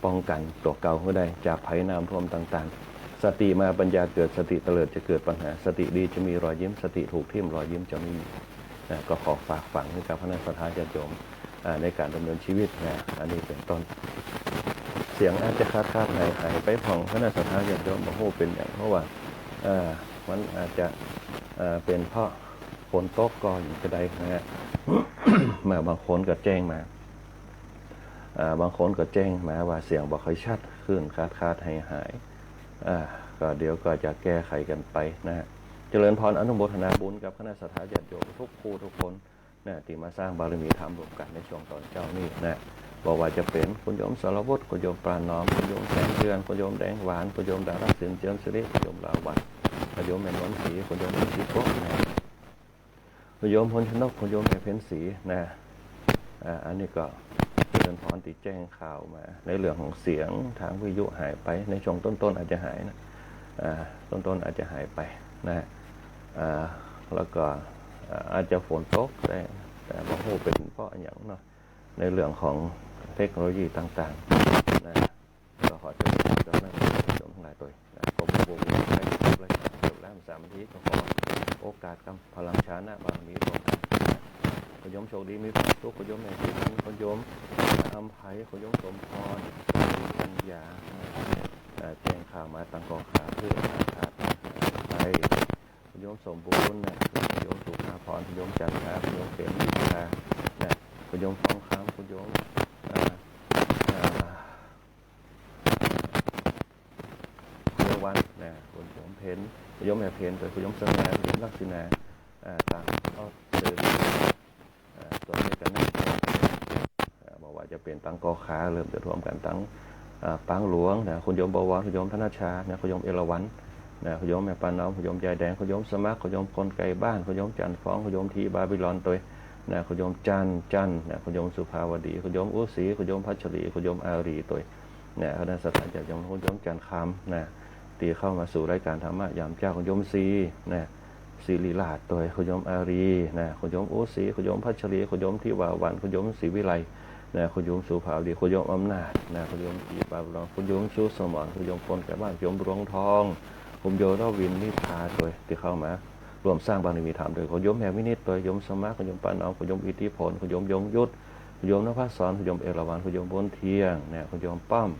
ป้องกันตัวเก่าก็ได้จากภัยน้ำท่วมต่างๆสติมาปัญญาเกิดสติเตลิดจะเกิดปัญหาสติดีจะมีรอยยิ้มสติถูกทิ่มรอยยิ้มจะไม่มีก็ขอฝากฝังให้กับคณะสัตยาโยมในการดำเนินชีวิตอันนี้เป็นต้นเสียงอาจจะขาดหายไปผ่องคณะสัตยาโยมบอกโอ้เป็นอย่างเพราะว่ามันอาจจะเป็นเพราะฝนตกก่อนก็ได้มาบางคนก็แจ้งมาบางคนก็แจ้งมาว่าเสียงบอกค่อยชัดขึ้นขาดหายก็เดี๋ยวก็จะแก้ไขกันไปเจริญพรอนุโมทนาบุญกับคณะสัตยาโยมทุกผู้ทุกคนที่มาสร้างบารมีธรรมรวมกันในช่วงตอนเจ้านี่บอกว่าจะเป็นคุณโยมสารวุฒิคุณโยมปราณน้อมคุณโยมแสงเดือนคุณโยมแดงหวานคุณโยมดาราศิลป์เจียมสิริคุณโยมลาวันคุณโยมแม่นวลศรีคุณโยมศรีโกคุณโยมพลชนกคุณโยมแม่เพ็ญศรีอันนี้ก็เจริญพรติแจ้งข่าวมาในเรื่องของเสียงทางวิทยุหายไปในช่วงต้นอาจจะหายต้นอาจจะหายไปแล้วก็อาจจะฝนตกแต่บางทีเป็นเพราะอย่างเนาะในเรื่องของเทคโนโลยีต่างๆก็ขอเชิญชวนนักเรียนทั้งหลายตัวผมบูมให้ทุกรายการจบแล้ว3 นาทีก็ขอโอกาสกับพลังชานะบารมีรวมกันคุณโยมโชคดีมีความสุขคุณโยมในที่นั้นคุณโยมอำไพคุณโยมสมพรปัญญาแจ้งข่าวมาตั้งกองขาเพื่อขาดไปคุณโยมสมบูรณ์คุณโยมสุภาพรคุณโยมจันทราคุณโยมเปรมวิชาคุณโยมทองคำคุณโยมเยาวันคุณโยมเพนคุณโยมแม่เพนคุณโยมสง่าคุณโยมลักษณะต่างก็เดินตัวนี้กันบอกว่าจะเป็นตั้งกอขาเริ่มจะรวมกันตั้งปังหลวงคุณโยมบวรคุณโยมธนชาคุณโยมเอราวัณคุณโยมแม่ปานน้องคุณโยมยายแดงคุณโยมสมัครคุณโยมคนไกลบ้านคุณโยมจันฟ้องคุณโยมทีบาบิลอนตัวคุณโยมจันคุณโยมสุภาวดีคุณโยมอุศรีคุณโยมพัชรีคุณโยมอารีตัวคณะสัตยาโยมคุณโยมจันคำตีเข้ามาสู่รายการธรรมะยามเจ้าคุณโยมศิริลาศตัวคุณโยมอารีคุณโยมอุศรีคุณโยมพัชรีคุณโยมทิวาวันคุณโยมศรีวิไลคุณโยมสุภาวดีคุณโยมอำนาจคุณโยมอีบาบิลอนคุณโยมชูสมรคุณโยมคนแก่บ้านคุณโยมรวงทองคุณโยมวินนิพาตัวที่เข้ามารวมสร้างบารมีธรรมโดยคุณโยมแห่งวินิจตัวโยมสมัครคุณโยมปานน้องคุณโยมอิทธิพลคุณโยมยงยุทธคุณโยมนภัสสรคุณโยมเอราวัณคุณโยมบนเทียงคุณโยมป้อม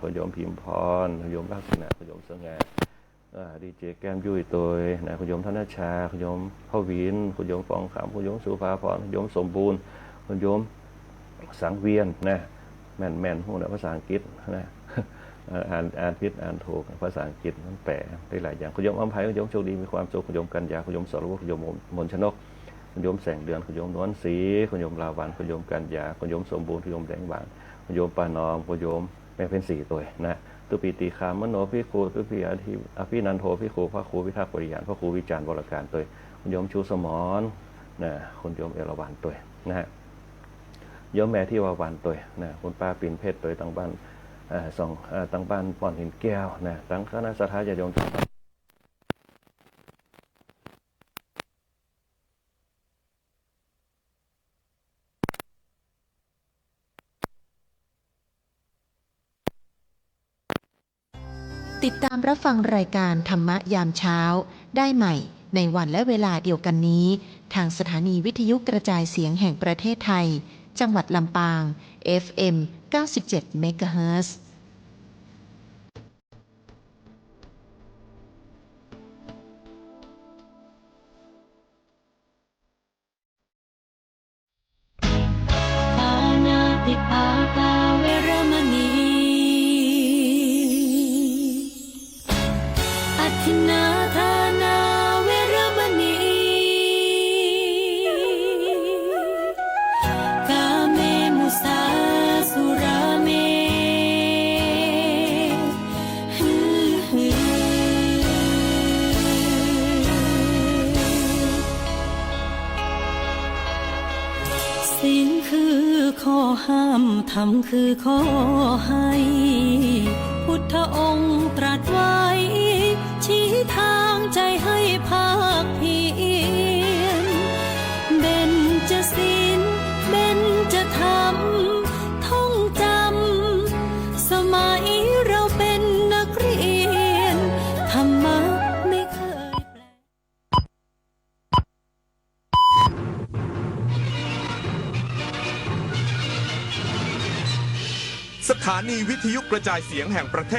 คุณโยมพิมพรคุณโยมลักษณะคุณโยมสง่าดีเจแก้มยุ้ยตัวคุณโยมธนชาคุณโยมพ่อวินคุณโยมฟองขำคุณโยมสุภาพรคุณโยมสมบูรณ์คุณโยมสังเวียนแม่นหูภาษาอังกฤษอ่านผิดอ่านถูกภาษาอังกฤษมันแปลได้หลายอย่างคุณโยมอำไพคุณโยมโชคดีมีความสุขคุณโยมกัญญาคุณโยมสรวุฒิคุณโยมมนชนกคุณโยมแสงเดือนคุณโยมนวลศรีคุณโยมลาวันคุณโยมกัญญาคุณโยมสมบูรณ์คุณโยมแดงหวานคุณโยมปานอมคุณโยมแม่เพ็ญศรีตัวตุปีติคามมโนพิครูตุปีอภินันโทพิครูพระครูพิทักษ์ปริยานพระครูวิจารณ์วรการตัวคุณโยมชูสมรคุณโยมเอราวัณตัวโยมแม่ที่วาวันตัวคุณป้าปิ่นเพชรตัวตั้งบ้านตั้งบ้านป่อนหินแก้วตั้งคณะสัตยาโยมติดตามรับฟังรายการธรรมะยามเช้าได้ใหม่ ในวันและเวลาเดียวกันนี้ ทางสถานีวิทยุกระจายเสียงแห่งประเทศไทย จังหวัดลำปาง FM 97 เมกะเฮิรตซ์ ปานาติปาตาเวรมณีอธินาทานาเวรมณีกาเมมุสาสุราเมศีลคือข้อห้ามธรรมคือข้อให้ พุทธองค์ตรัสไว้ ชี้ทางใจให้ภาคเพียรเบญจศีลเบญจธรรมท่องจำสมัยเราเป็นนักเรียนธรรมะไม่เคยแปล สถานีวิทยุกระจายเสียงแห่งประเทศ